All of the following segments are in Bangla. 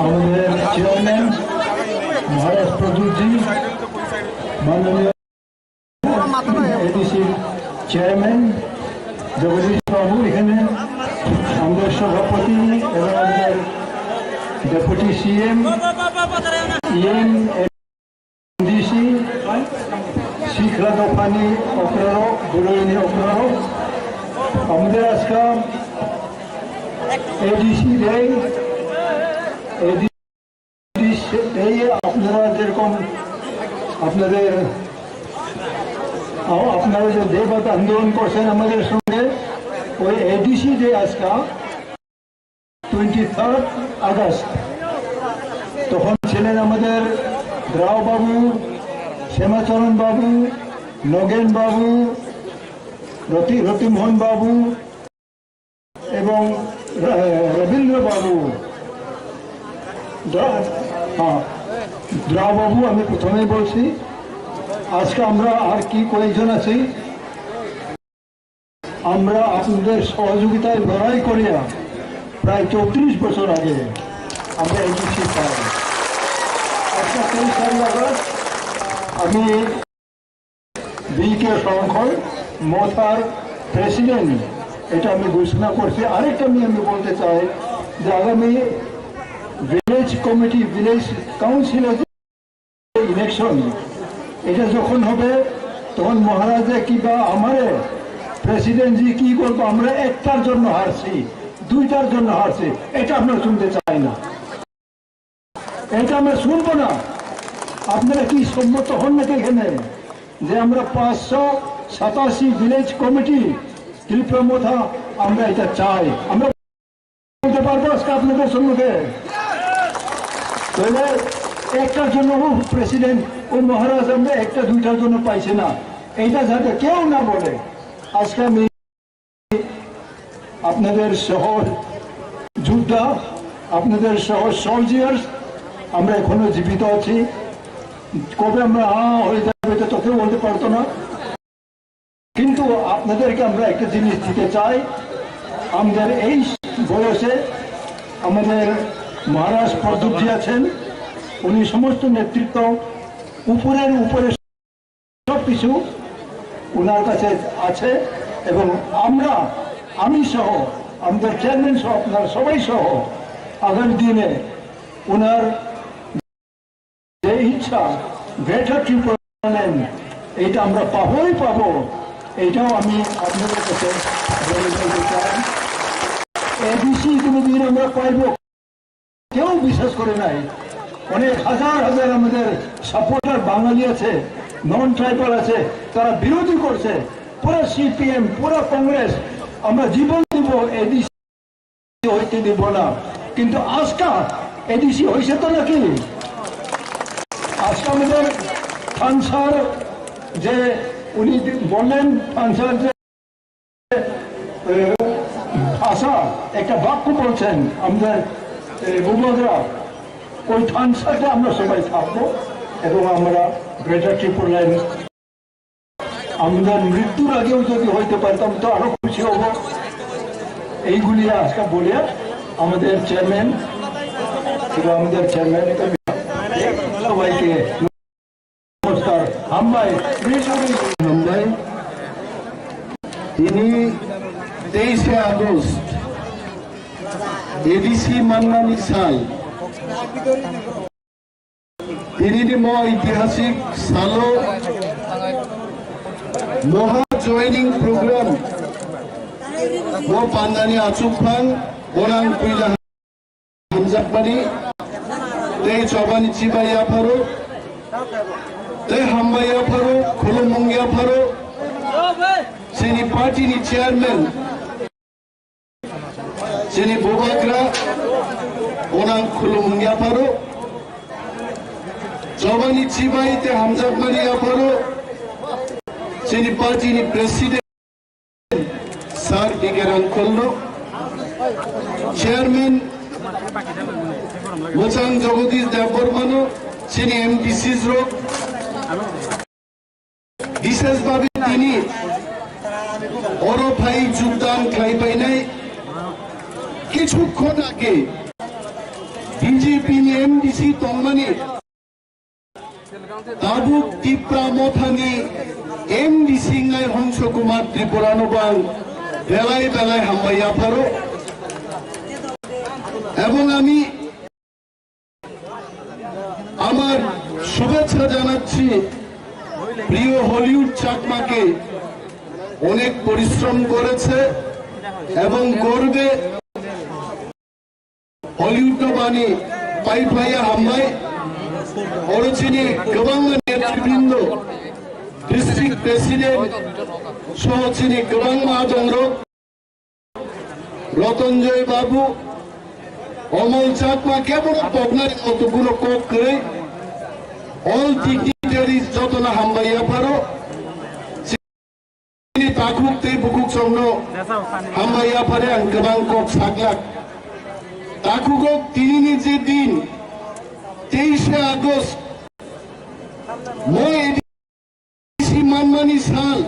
আমাদের চেয়ারম্যান মহারাজ প্রদীপজি, মাননীয় এডিসি চেয়ারম্যান জগদীশ বাবু, এখানে আমাদের সভাপতি এবং আমাদের ডেপুটি সিএম, ইএম, এডিসি, শিখরা দোকানি অপরারো, বুড়োইনি অপরারো, আমাদের আজকে এডিসি দেয়। এই আপনারা যেরকম আপনারা যে দেবত আন্দোলন করছেন আমাদের সঙ্গে, ওই এডিসি ডে আজকে 23 আগস্ট। তখন ছিলেন আমাদের রাও বাবু, শ্যামাচরণ বাবু, নগেন বাবু, রতিমোহন বাবু এবং রবীন্দ্র বাবু, দ্রাবাবু। আমি প্রথমেই বলছি, আজকে আমরা আর কি কয়েকজন আছি, আমরা আপনাদের সহযোগিতায় লড়াই করিয়া প্রায় 34 বছর আগে আমরা এডিসি পাই। আজকে 23 আগস্ট আমি বিকে সংখ্যায় মোথার প্রেসিডেন্ট, এটা আমি ঘোষণা করছি। আরেকটা আমি বলতে চাই যে আগামী ভিলেজ কমিটি, ভিলেজ কাউন্সিলের ইলেকশন, এটা যখন হবে তখন মহারাজা কিংবা আমারে প্রেসিডেন্টজি কি করবো, আমরা একটার জন্য হারছি, দুইটার জন্য হারছি, এটা আমরা শুনতে চাই না, এটা আমরা শুনবো না। আপনারা কি সম্মত হন নাকি এখানে যে আমরা 587 ভিলেজ কমিটি ত্রিপুরা আমরা এটা চাই? আমরা বলতে পারবো আজকে আপনাদের সম্মুখে? একটার জন্য প্রেসিডেন্ট ও মহারাজ আমরা একটা দুইটার জন্য পাইছি না, এইটা যাতে কেউ না বলে। আজকে আমি আপনাদের শহর যোদ্ধা, আপনাদের শহর সোলজিয়ার্স, আমরা এখনো জীবিত আছি। কবে আমরা হয়ে যাবে এটা তো কেউ বলতে পারতো না, কিন্তু আপনাদেরকে আমরা একটা জিনিস দিতে চাই। আমাদের এই বয়সে আমাদের মহারাজ প্রদীপজি আছেন, উনি সমস্ত নেতৃত্ব উপরে সব কিছু ওনার কাছে আছে, এবং আমি সহ আমাদের চেয়ারম্যান সহ আপনার সবাই সহ আগামী দিনে ওনার যে ইচ্ছা গ্রেটার ত্রিপুরা ল্যান্ড, এইটা আমরা পাবোই পাবো, এইটাও আমি আপনাদের কাছে বলে বলতে চাই। এডিসি কোনোদিন আমরা পাইব কেউ বিশ্বাস করে নাই। অনেক হাজার হাজার আমাদের সাপোর্টার বাঙালি আছে, নন ট্রাইবাল আছে, তারা বিরোধী করছে, পুরো সিপিএম, পুরো কংগ্রেস, আমরা জীবন দিব এডিসি হইতে দিব না। কিন্তু আজকা এডিসি হয়েছে তো নাকি? আজকে আমাদের ফানসার যে উনি বললেন, ফানসার যে ভাষা একটা বাক্য বলছেন আমাদের বুবরা, ওই ফানসারটা আমরা সবাই থাকবো এবং আমরা গ্রেটার ত্রিপুরা ল্যান্ড আমাদের মৃত্যুর আগেও যদি হইতে পারতাম তো আরো খুশি হব। এইগুলি আজকে বলে আমাদের চেয়ারম্যান সবাইকে নমস্কার। হামবাই তিনি 23 আগস্ট এডিসি মান্নানি সাল তিনি ঐতিহাসিক সালো মহা joining programme পান্দানি আচুফান বনাং কুইলা হামজাকবানি tei chobani chibaya pharo tei hambaya pharo khulumungya pharo sini party ni chairman sini bobagra onang khulumungya pharo chobani chibai te hamjakmani pharo sini party ni president sir digeran kollo chairman বচাং জগদীশ দেববর্মানো তিনি এমডিসিজ রোগ বিশেষভাবে তিনি অরফাই যোগদান খাইপাই নাই কিছুক্ষণ আগে বিজেপি এমডিসি তংমানি দাবুক ত্রিপুরা মথানি এমডিসি নাই হংস কুমার ত্রিপুরানো বাং বেলায় বেলায় হামবাইয়া পারো এবং আমি আমার শুভেচ্ছা জানাচ্ছি প্রিয় হলিউড চাকমাকে অনেক পরিশ্রম করেছে এবং করবে হলিউড বাণী পাই পাইয়া হামবাই অরচিনি গোবাং নেতৃবৃন্দ ডিস্ট্রিক্ট প্রেসিডেন্ট সহচিনি গোবাং মাহাজংর রতঞ্জয় বাবু অমল চাকমা কেবল পগনার কতগুলো কক করে অল ডিগনিটারিজ যত না হামবাইয়া পারো তাকুক তে বুকুক সমনো হামবাইয়া পারে আং গোবাং কক সাকলাক তাকুকক তিনি যে দিন 23 আগস্ট মই এডিসি মানমানি সাল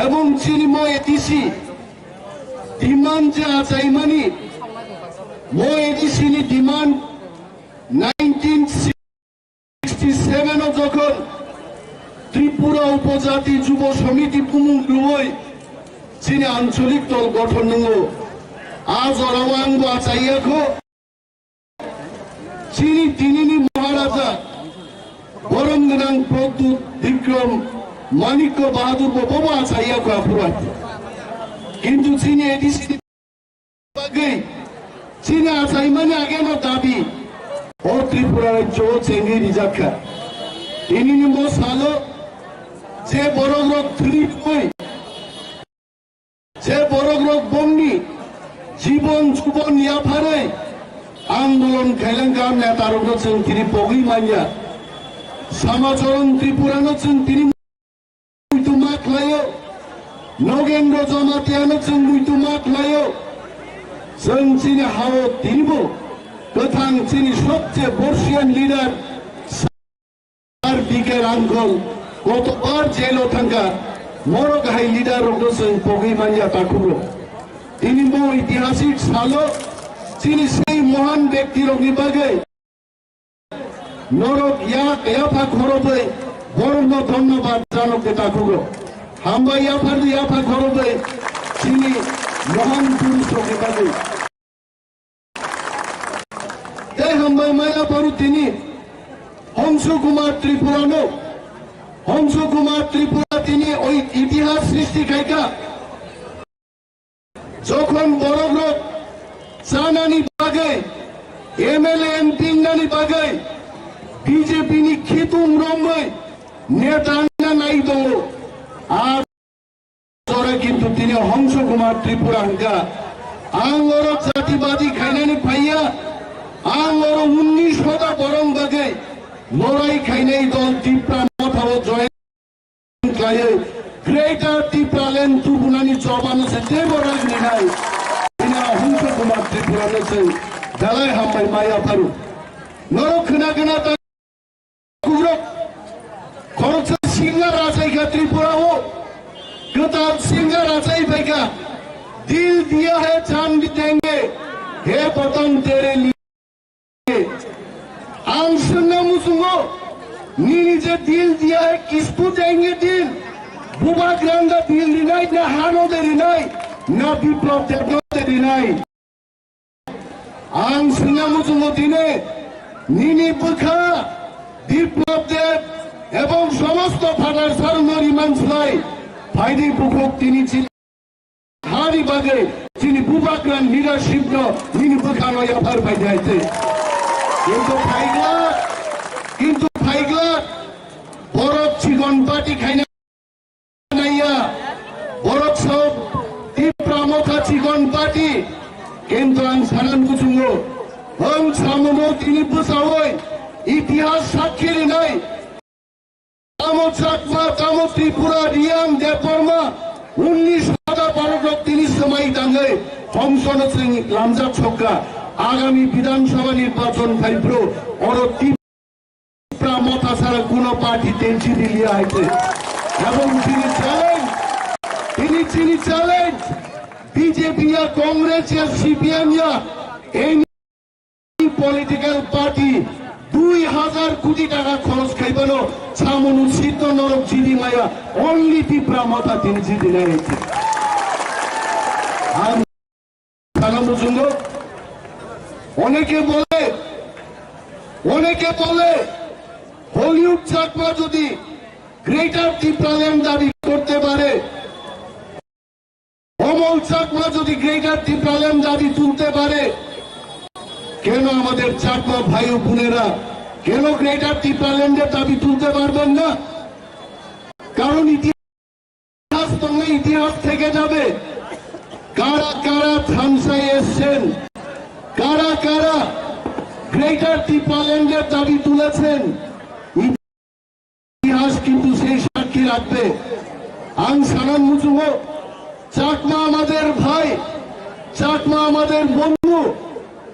এবং চিনি মই এডিসি ডিমান্ড যে আচাইমানি মই এডিসিনি ডিমান্ড 1967 যখন ত্রিপুরা উপজাতি যুব সমিতি পুমুং লুই চিনি আঞ্চলিক দল গঠন নঙ্গো আজ অরাওয়াঙ্গ আচাইয়াখো চিনি তিনিনি মহারাজা বরঙ্গনাং প্রদ্যুৎ বিক্রম মানিক্য বাহাদুর বাবা আচাইয়াখো আফুরাত কিন্তু চিনি এডিসি চীনে আসাই মানে আগে না দাবি ও ত্রিপুরা রাজ্য চেঙ্গি রিজাক্ষা তিনি নিম্ব সালো যে বড় রোগ যে বড় রোগ বমনি জীবন যুবন ইয়াফারে আন্দোলন খাইলাঙ্গাম নেতার রচন তিনি পগি মাইয়া সমাচরণ ত্রিপুরানো তিনি মুইতু মাত লায়ো নগেন্দ্র জমাতিয়ানো মুইতু মাত লায়ো जों चिनी हाव दिनबो गोथां चिनी सबसे बर्षियान लिडार सार बिके आंगल गतबार जेलाव थांगा मरो गाहाय लिडार रखो जों पगै मानिया ताकुबो दिनबो ऐतिहासिक सालो चिनी सेई महान व्यक्ति रगनि बागै नरक याफा खरबै बरम धन्यवाद जानक ताकुबो हामबा याफा खरबै चिनी महान पुरुष रगनि बागै হামবাই মাইলা পারু তিনি হংস কুমার ত্রিপুরানো হংস কুমার ত্রিপুরা তিনি ওই ইতিহাস সৃষ্টি খাইকা যখন বড় গ্রুপ চানানি বাগে এমএলএ এমপি নানি বাগে বিজেপি নি খিতুম রঙ্গই নেতা নাই দল আর কিন্তু তিনি হংস কুমার ত্রিপুরা হাঙ্কা আঙ্গর জাতিবাদী খাইনানি পাইয়া आंगोर 19 बरं बागे लड़ाई खाई दल टिप्रा मथाव जॉइन खाए ग्रेटर टिप्रा लैंड तुबुनानी जबानो से देवराज निनाय बिना हंस कुमार त्रिपुरानो से दलाय हामबाय माया फारु नरो खना खना ता कुग्रक खरच सिंगा राजाइका त्रिपुरा हो गता सिंगा राजाई भाईका दिल दिया है जान भी देंगे हे पतंग तेरे लिए नीचे दिल दिया है किसको देंगे दिल बुबा ग्रांडा दिल दिनाई ना हानो दे दिनाई ना विप्लव दे दिनाई आं सुना मुझे दिने नीनी बुखा विप्लव देव एवं समस्त फादार सारुमरी मानसलाई फायदे बुखक तिनी चिल हारी बागे तिनी बुबा ग्रांड लीडरशिप नो नीनी बुखा नो याफार भाई जायते কিন্তু ফাইগলা বরফ চিকন পাটি খাইনা নাইয়া বরফ সব তীব্রা মথা চিকন পাটি কিন্তু আং সানান গুচুঙ্গো হং সামনো তিনি বুঝাওই ইতিহাস সাক্ষী নাই কামো চাকমা কামো ত্রিপুরা রিয়াং দেববর্মা 19 বরফ তিনি সময় দাঙ্গে হংসন সিং লামজা ছক্কা আগামী বিধানসভা নির্বাচন খাইব ওর তীব্রা মাথা ছাড়া কোন পার্টি টেনশন দিয়ে আইছে এবং তিনি চ্যালেঞ্জ বিজেপি या कांग्रेस या सीपीएम या পলিটিক্যাল পার্টি 2000 কোটি টাকা খরচ খাইবানো ছামনু শীত নরক জিদি মায়া অনলি তীব্রা মাথা তিনি জিদি নেছে আর সালামুজুঙ্গ অনেকে বলে হলিউড চাকমা যদি গ্রেটার ত্রিপুরাল্যান্ড দাবি করতে পারে, অমল চাকমা যদি গ্রেটার ত্রিপুরাল্যান্ড দাবি তুলতে পারে, কেন আমাদের চাকমা ভাই ও বোনেরা কেন গ্রেটার ত্রিপুরাল্যান্ডের দাবি তুলতে পারবেন না? কারণ ইতিহাস থেকে যাবে কারা কারা থামসায় এসছেন, কারা কারা গ্রেটার ত্রিপুরাল্যান্ডের দাবি তুলেছেন, ইতিহাস কিন্তু সেই সাক্ষী রাখবে। আং সানাম মুজুহ চাকমা আমাদের ভাই, চাকমা আমাদের বন্ধু,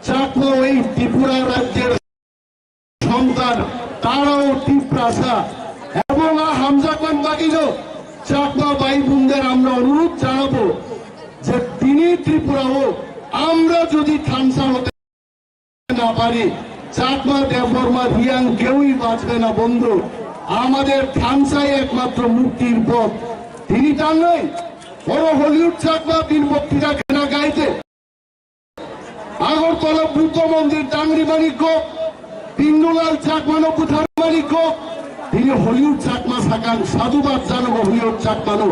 চাকমা ওই ত্রিপুরা রাজ্যের সন্তান, তারাও তীব্রাসা এবং হামজা খান বাকিল চাকমা ভাই বোনদের আমরা অনুরোধ জানাবো যে তিনি ত্রিপুরা হোক, আমরা যদি থামসা হতে না পারি চাকমা দেববর্মা রিয়াং কেউই বাঁচবে না বন্ধু। আমাদের থামসাই একমাত্র মুক্তির পথ। তিনি টাঙ্গাই বড় হলিউড চাকমা দিন বক্তৃতা কেনা গাইতে আগরতলা বুদ্ধ মন্দির টাঙ্গরি মানিক্য পিন্ডুলাল চাকমানো কুঠার মানিক্য তিনি হলিউড চাকমা সাকান সাধুবাদ জানাবো হলিউড চাকমানো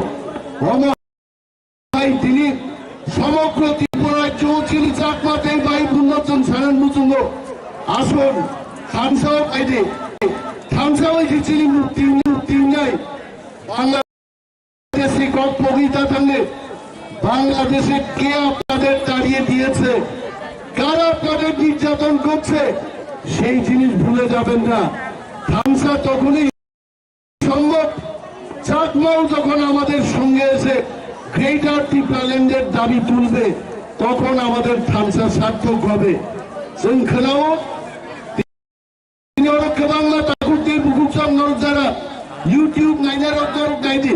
তিনি সমগ্র ত্রিপুরায় চৌচিলি চাকমাতে ভাই বুন্নজন সারান মুচুঙ্গ আসুন থামসাও পাইদে থামসাও চিলি মুক্তি নাই বাংলাদেশে কবিতা থাকলে বাংলাদেশে কে আপনাদের তাড়িয়ে দিয়েছে, কারা আপনাদের নির্যাতন করছে সেই জিনিস ভুলে যাবেন না। থামসা তখনই সম্ভব চাকমাও যখন আমাদের সঙ্গে এসে গ্রেটার ত্রিপুরাল্যান্ডের দাবি তুলবে তখন আমাদের থামসা সার্থক হবে। শৃঙ্খলাও তিনি বাংলা ঠাকুরদের বুকুচাম নরক যারা ইউটিউব নাইনের নাইদি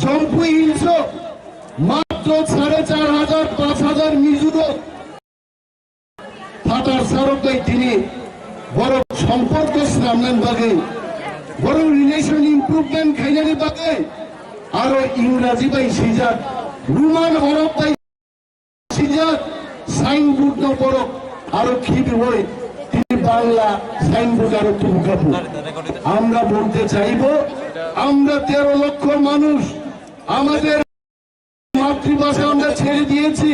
জম্পু হিংস মাত্র 4500 5000 মিজুরো ফাটার সারকাই তিনি বড় সম্পর্ক সামলান বাগে বড় রিলেশন ইমপ্রুভমেন্ট খাইনারি বাগে আরো ইংরাজি বাই সিজাত রুমান হরফ বাই সিজাত সাইনবোর্ড ন পড়ক আরো খিবি হই তিনি বাংলা সাইনবোর্ড আরো তুলকাবো। আমরা বলতে চাইব আমরা 13 লক্ষ মানুষ আমাদের মাতৃভাষা আমরা ছেড়ে দিয়েছি,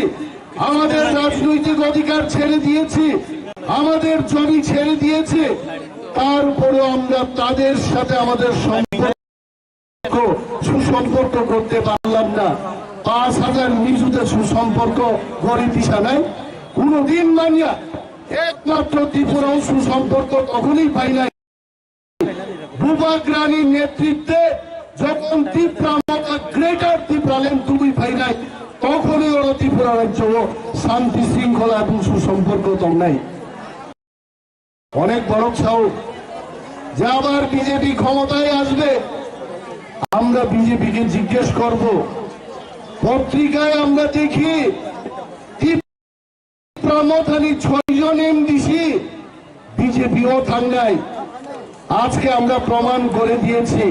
আমাদের রাজনৈতিক অধিকার ছেড়ে দিয়েছি, আমাদের জমি ছেড়ে দিয়েছি, তারপরে আমরা তাদের সাথে আমাদের সুসম্পর্ক করতে পারলাম না। 5000 মিজুতে সুসম্পর্ক গড়ে দিশা নাই কোনদিন মানিয়া একমাত্র ত্রিপুরাও সুসম্পর্ক তখনই পাই নাই বুবাক রানীর নেতৃত্বে যখন ত্রিপুরা গ্রেটার ত্রিপুরাল্যান্ড তুমি পাই নাই তখনই ওরা ত্রিপুরা রাজ্য শান্তি শৃঙ্খলা এবং সুসম্পর্ক তো নাই। অনেক বড় সাহস যে আবার বিজেপি ক্ষমতায় আসবে, আমরা বিজেপিকে জিজ্ঞেস করব। পত্রিকায় আমরা দেখি ত্রিপুরামথানি 6 জন এমডিসি বিজেপিও থাঙ্গায়। আজকে আমরা প্রমাণ করে দিয়েছি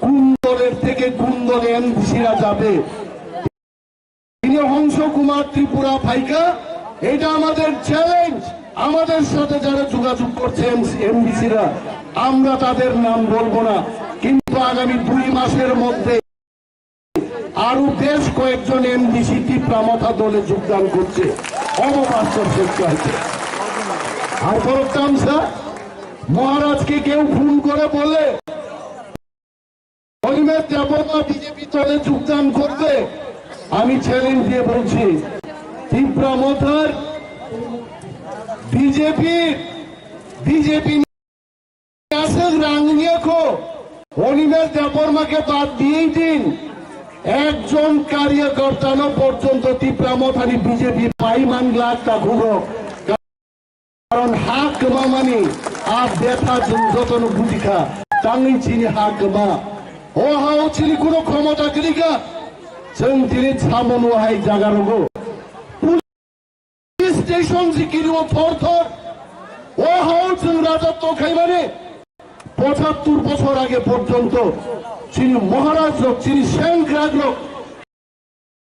কোন দলের থেকে কোন দলে এমডিসিরা যাবে। তিনি হংস কুমার ত্রিপুরা ফাইকা, এটা আমাদের চ্যালেঞ্জ। আমাদের সাথে যারা যোগাযোগ করছে এমডিসিরা আমরা তাদের নাম বলবো না, কিন্তু আগামী 2 মাসের মধ্যে আরো বেশ কয়েকজন এমডিসি ত্রিপুরামথা দলে যোগদান করছে। অববাস্তব সত্য আছে। আর বলতামসা মহারাজকে কেউ ফোন করে বলে অনিমেষ দেববর্মা বিজেপি দলে যোগদান করবে, আমি চ্যালেঞ্জ দিয়ে বলছি ত্রিপুরামথার বিজেপি অনিমেষ দেববর্মাকে বাদ দিয়েই দিন, একজন কার্যকর্তা পর্যন্ত ত্রিপুরামথানি বিজেপি পাইমান লাখ তা ঘুরো কারণ হাকমা মানে আর ব্যথা যতন বুঝিখা তাঙ্গি চিনি হাকমা ও হাও চিনি কোনো ক্ষমতা করিকা जों दिनै सामनहाय जागारगौ पुलिस स्टेशन जिकिरिव थर ও হাও जों রাজত্ব খাইবারে ৭৫ বছর আগে পর্যন্ত যিনি মহারাজ লোক যিনি সেনগ্রাগ লোক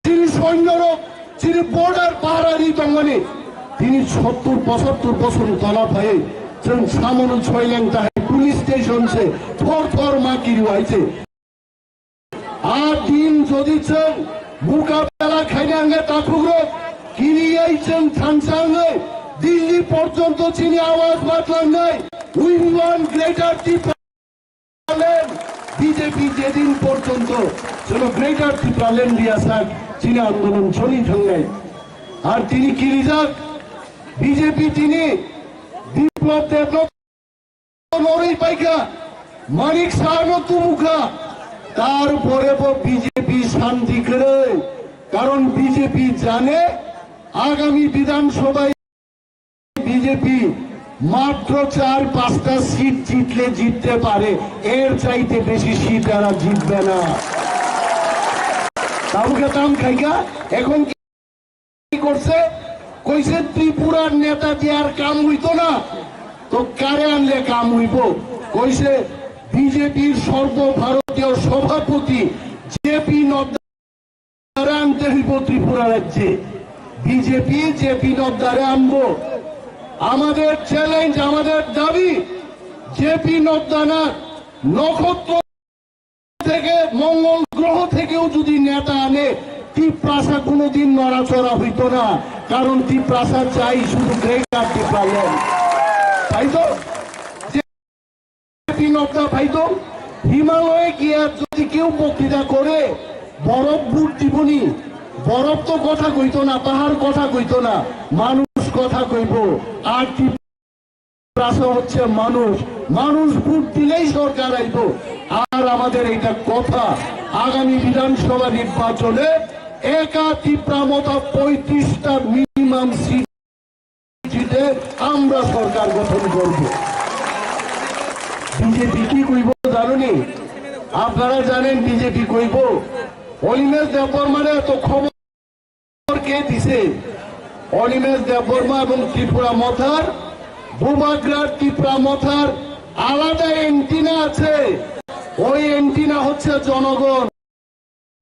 যিনি সৈন্য লোক যিনি বর্ডার পাহারারি দঙ্গনে তিনি ৭০-৭৫ বছর তলা ভাই जों सामन ছয়লেং তাহাই পুলিশ স্টেশন সে থর মাকিরিও আইছে আর দিন যদি जों মোকাবেলা খাইনাঙ্গে তাকুগ্র কিরিয়াই जों থানসাঙ্গে দিল্লি পর্যন্ত চিনি আওয়াজ বাতলাঙ্গাই we want greater Tripuraland BJP যেদিন পর্যন্ত যেন গ্রেটার ত্রিপুরাল্যান্ড দিয়াসাক চিনি আন্দোলন চলি থাঙ্গাই আর তিনি কিরিজাক বিজেপি তিনি বিপ্লব দেবনাথ নরই পাইকা মানিক সাহানো তুমুখা তারপরে বিজেপি শান্তি করে কারণ বিজেপি জানে আগামী বিধানসভায় বিজেপি মাত্র ৪-৫টা সিট জিতলে জিততে পারে এর চাইতে বেশি সিট এরা জিতবে না তাবুকে দাম খাইকা এখন কি করছে কইছে ত্রিপুরার নেতা দেওয়ার কাম হইতো না তো কারে আনলে কাম হইব কইছে বিজেপির সর্বভারতীয় সভাপতি জেপি নড্ডারে আনতে হইব ত্রিপুরা রাজ্যে বিজেপি জেপি নড্ডারে আনবো আমাদের চ্যালেঞ্জ আমাদের দাবি জেপি নড্ডা না নক্ষত্র থেকে মঙ্গল গ্রহ থেকেও যদি নেতা আনে ত্রিপ্রাসা কোনোদিন নড়াচড়া হইত না কারণ ত্রিপ্রাসা চাই শুধু গ্রেটার ত্রিপুরাল্যান্ড তাই তো হিমালয়ে গিয়ে যদি কেউ বক্তৃতা করে বরফ বুট দিবনি বরফ তো কথা কইতো না পাহাড় কথা কইতো না মানুষ কথা কইব আর ত্রিপুরা হচ্ছে মানুষ বুট দিলেই সরকার আইব আর আমাদের এটা কথা আগামী বিধানসভা নির্বাচনে একা ত্রিপুরা মতো ৩৫টা মিনিমাম সিটে আমরা সরকার গঠন করব বিজেপি কি কইব জানুনি আপনারা জানেন বিজেপি কইব অনিমেষ দেববর্মারে তো খবর কে দিছে অনিমেষ দেববর্মা এবং ত্রিপুরা মথার ভূমাগ্রার ত্রিপুরা মথার আলাদা এন্টিনা আছে ওই এন্টিনা হচ্ছে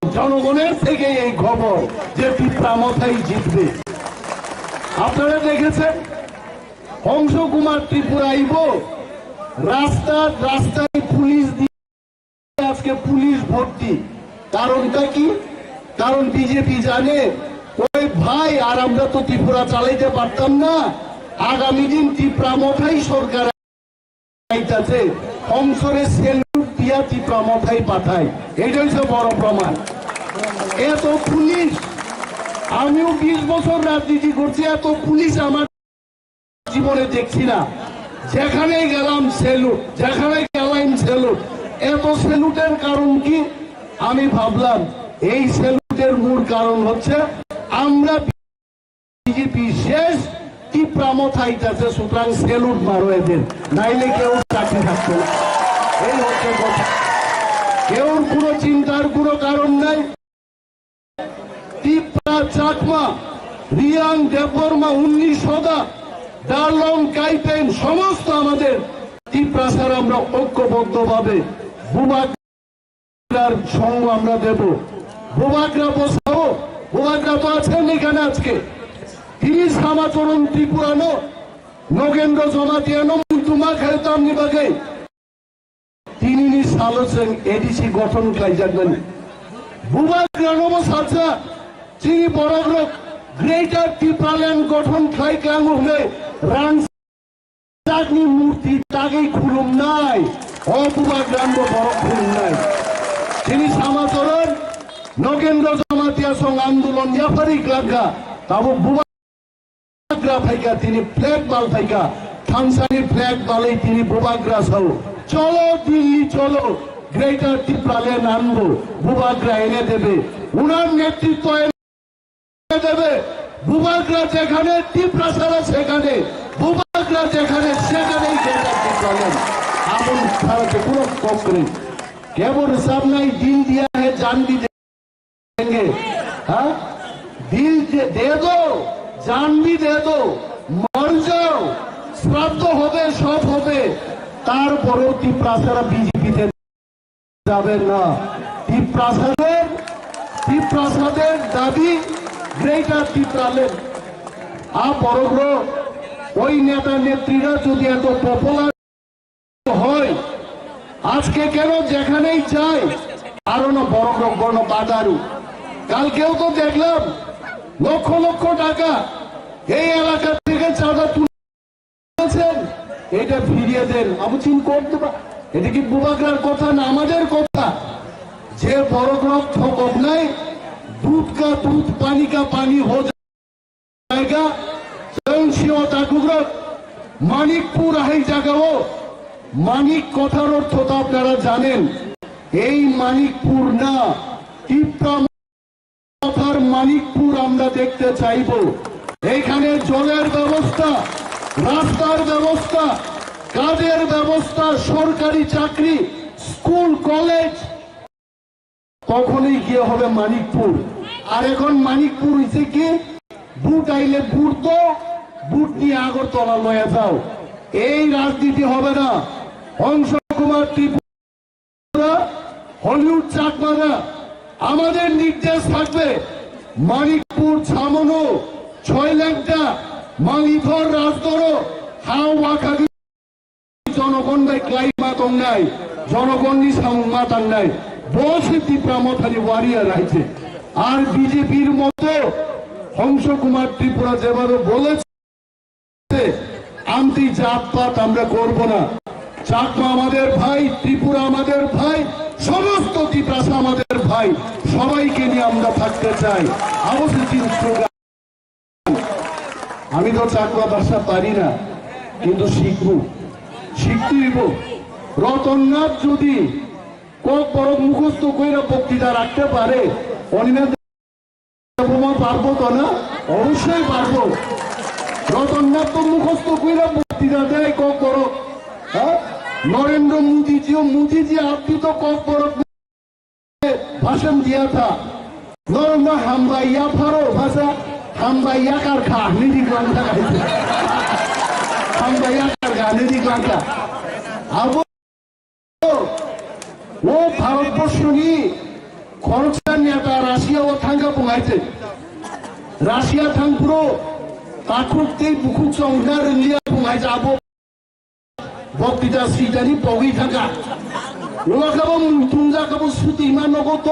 জনগণের থেকে এই খবর যে ত্রিপুরা মথাই জিতবে আপনারা দেখেছেন হংস কুমার ত্রিপুরা আইব রাস্তায় পুলিশ দিয়ে আজকে পুলিশ ভর্তি কারণটা কি কারণ বিজেপি জানে ওই ভাই আর আমরা তো ত্রিপুরা চালাইতে পারতাম না আগামী দিন ত্রিপুরা মথাই সরকার আইতাছে হংসরে সেলুট দিয়া ত্রিপুরা মথাই পাঠায় এইটা হচ্ছে বড় প্রমাণ এত পুলিশ আমিও ২০ বছর রাজনীতি করছি এত পুলিশ আমার জীবনে দেখছি না যেখানে গেলাম সেলুট এত সেলুটের কারণ কি আমি ভাবলাম এই সেলুটের মূল কারণ হচ্ছে আমরা বিজেপি শেষ ত্রিপুরা মথাইতাছে সুতরাং সেলুট মারো এদের নাইলে কেউ চাকরি থাকতো না এই হচ্ছে কথা কেউ কোনো চিন্তার কোনো কারণ নাই ত্রিপুরা চাকমা রিয়াং দেববর্মা ১৯ সদা ডারলং কাইপেন সমস্ত আমাদের ত্রিপ্রাসার আমরা ঐক্যবদ্ধভাবে ভূমাগ্রার সঙ্গ আমরা দেব ভূমাগ্রা বসাবো ভূমাগ্রা তো আছেন এখানে আজকে তিনি সামাচরণ ত্রিপুরানো নগেন্দ্র জমাতিয়ানো মুন্তুমা খেলতাম নিবাগে তিনি সালোচন এডিসি গঠন খাই যাবেন ভূমাগ্রা নব সাজা তিনি বড় গ্রেটার ত্রিপুরাল্যান্ড গঠন খাই কাং হলে রানসাগনি মূর্তি তাগেই খুলুম নাই অপুবাগ্রাম বড় খুলুম নাই তিনি সামাচরণ নগেন্দ্র জমাতিয়া সং আন্দোলন জাফারি ক্লাবগা তাবো বুবাগ্রা ফাইকা তিনি ফ্ল্যাগ বাল ফাইকা থানসানি ফ্ল্যাগ বালেই তিনি বুবাগ্রা সহ চলো দিল্লি চলো গ্রেটার ত্রিপুরাল্যান্ড আনবো বুবাগ্রা এনে দেবে উনার নেতৃত্ব দেবে ভূমাগ্রা যেখানে ত্রিপ্রাসারা সেখানে ভূমাগ্রা खाना से पूरा कम करें केवल हिसाब नहीं दिल दिया है जान भी देंगे हाँ दिल दे दो जान भी दे दो मर जाओ শ্রাদ্ধ হবে সব হবে তারপরেও টিপ্রাসারা বিজেপিতে যাবেন না টিপ্রাসাদের দাবি গ্রেটার টিপ্রালেন বড় ওই নেতা নেত্রীরা যদি এত পপুলার হয় আজকে কেন যেখানেই যায় আরো না বড় বড় বাজারু কালকেও তো দেখলাম লক্ষ লক্ষ টাকা এই এলাকা থেকে চাঁদা তুলেছেন এটা ফিরিয়ে দেন আমি চিন্তা করতে পারি এটা কি বুবাগ্রার কথা না আমাদের কথা যে বড় গ্রহ ঠকক নাই दूध का दूध पानी का पानी हो जाएगा মানিকপুর এই জায়গাও মানিক কথার অর্থ তো আপনারা জানেন এই মানিকপুর না টিপ্রামাথার মানিকপুর আমরা দেখতে চাইব এইখানে জলের ব্যবস্থা রাস্তার ব্যবস্থা কাজের ব্যবস্থা সরকারি চাকরি স্কুল কলেজ তখনই গিয়ে হবে মানিকপুর আর এখন মানিকপুর হইছে কি বুট আইলে বুট তো বুট নিয়ে আগরতলা লয়ে যাও এই রাজনীতি হবে না হংস কুমার ত্রিপুরা হলিউড চাকমারা আমাদের নির্দেশ থাকবে মানিকপুর ছামনো 6 লাখটা মালিথর রাজদরো হাও ওয়াখাগি জনগণ নাই ক্লাইমাতং নাই জনগণ নি সামুমাতাং নাই বসে ত্রিপুরামথারি ওয়ারিয়া রাইছে আর বিজেপির মতো হংস কুমার ত্রিপুরা যেভাবে বলেছে আন্তি জাতপাত আমরা করব না চাকমা আমাদের ভাই ত্রিপুরা আমাদের ভাই সমস্ত ত্রিপুরা আমাদের ভাই সবাইকে নিয়ে আমরা থাকতে চাই অবশ্যই আমি তো চাকমা ভাষা পারি না কিন্তু শিখতেইব রতননাথ যদি কক বড় মুখস্থ কইরা বক্তৃতা রাখতে পারে অনিমেষ পারবো তো না অবশ্যই পারবো রতননাথ তো মুখস্থ কইরা বক্তৃতা দেয় কক বড় नरेंद्र मोदी जी आपकी तो कॉर्पोरेट में भाषण दिया था नरेंद्र हम भैया फारो भाषा हम भैया कर खा निधि ग्रंथा हम भैया कर खा निधि ग्रंथा अब वो भारतवर्ष की खरचा नेता राशिया वो थांगा बुंगाइছে राशिया थांगपुरो ताखुकते बुखुक संघार लिया बुंगाइছে आबो বক্তৃতা সিজানি পগি থাকা ওলাকাবো মুতুঞ্জাকাবো সুতিমা নগত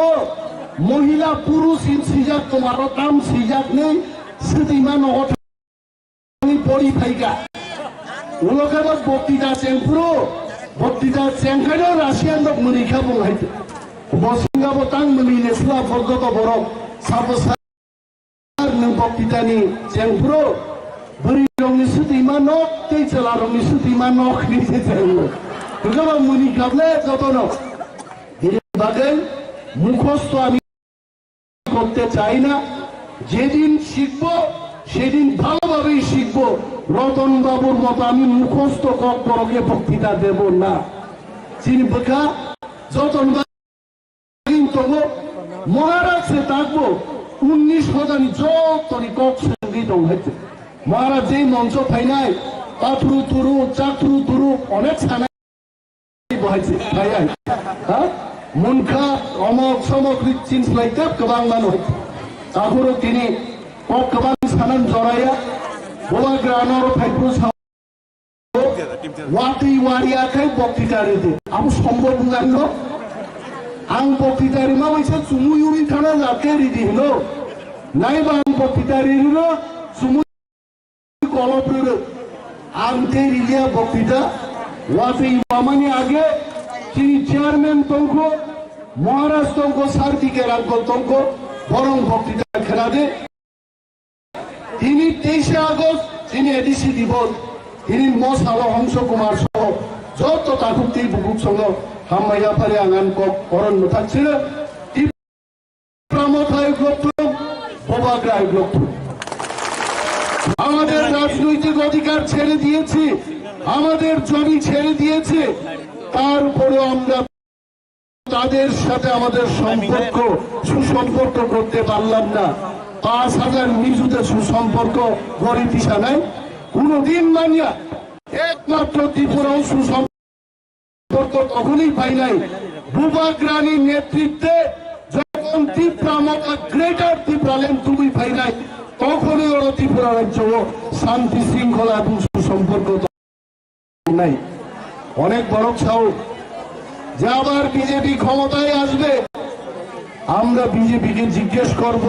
মহিলা পুরুষ সিজাক তোমার কাম সিজাক নেই সুতিমা নগত পরি ফাইকা ওলাকাবো বক্তৃতা চেংপুরো বক্তৃতা চেংখানো রাশিয়ান দক মনিখা বুংহাইতে বসিঙ্গাবো তাং মনিনেসলা ভগত বড় সাবসার নং বক্তৃতানি চেংপুরো বরি রংনি সুতিমা নক তেই চলা রংনি সুতিমা নক নিতে চাইলো তোকে মুনি কাবলে যতন এর বাদে মুখস্থ আমি করতে চাই না যেদিন শিখবো সেদিন ভালোভাবেই শিখবো রতন বাবুর মতো আমি মুখস্থ কখনকে বক্তৃতা দেব না চিনবকা যতন তবু মহারাষ্ট্রে থাকবো 19,000 যতনি কক সঙ্গীত হয়েছে মহারাজ যেই মঞ্চ ফাইনাই পাথরু তুরু চাকরু তুরু অনেক ছানাই বহাইছে ফাইনাই মুনখা অমক সমক চিন্স লাইতে গোबां মানুষ তারপরে তিনি গোबां সানান জড়াইয়া বলাগ্রানর ফাইপ্রু ওয়াতি ওয়ারিয়াখাই বক্তৃতারিতে আমি সম্ভব জানো আং বক্তৃতারি মা হইছে চুমুয়ুরি থানা যাকে রিদি হলো নাইবা আং বক্তৃতারি হলো চুমু কলপ্রুর আনতে রিলিয়া বক্তৃতা ওয়াতি মামানি আগে তিনি চেয়ারম্যান তঙ্ক মহারাজ তঙ্ক সার্থিকে রাখল তঙ্ক বরং বক্তৃতা খেলা দে তিনি 23 আগস্ট তিনি এডিসি দিবস তিনি মশাল হংস কুমার সহ যত তাকুতি বুকুক সঙ্গ হামাইয়া পারে আঙান কক অরণ্য থাকছিল টিপ্রামথায় গ্রপ্ত ববাগ্রায় গ্রপ্ত আমাদের রাজনৈতিক অধিকার ছেড়ে দিয়েছে আমাদের জমি ছেড়ে দিয়েছে তারপরেও আমরা তাদের সাথে আমাদের সম্পর্ক সুসম্পর্ক করতে পারলাম না। 5,000 নিযুতে সুসম্পর্ক গড়ে দিশা নাই কোনদিন মানিয়া। একমাত্র ত্রিপুরাও সুসম্পর্ক তখনই পাই নাই বুবাক রানীর নেতৃত্বে, যখন ত্রিপুরা মতো গ্রেটার ত্রিপুরাল্যান্ড তুমি পাই নাই, তখনই ওরা ত্রিপুরা রাজ্য শান্তি শৃঙ্খলা এবং সুসম্পর্ক নাই। অনেক বড় সাহস যে আবার বিজেপি ক্ষমতায় আসবে। আমরা বিজেপিকে জিজ্ঞেস করব,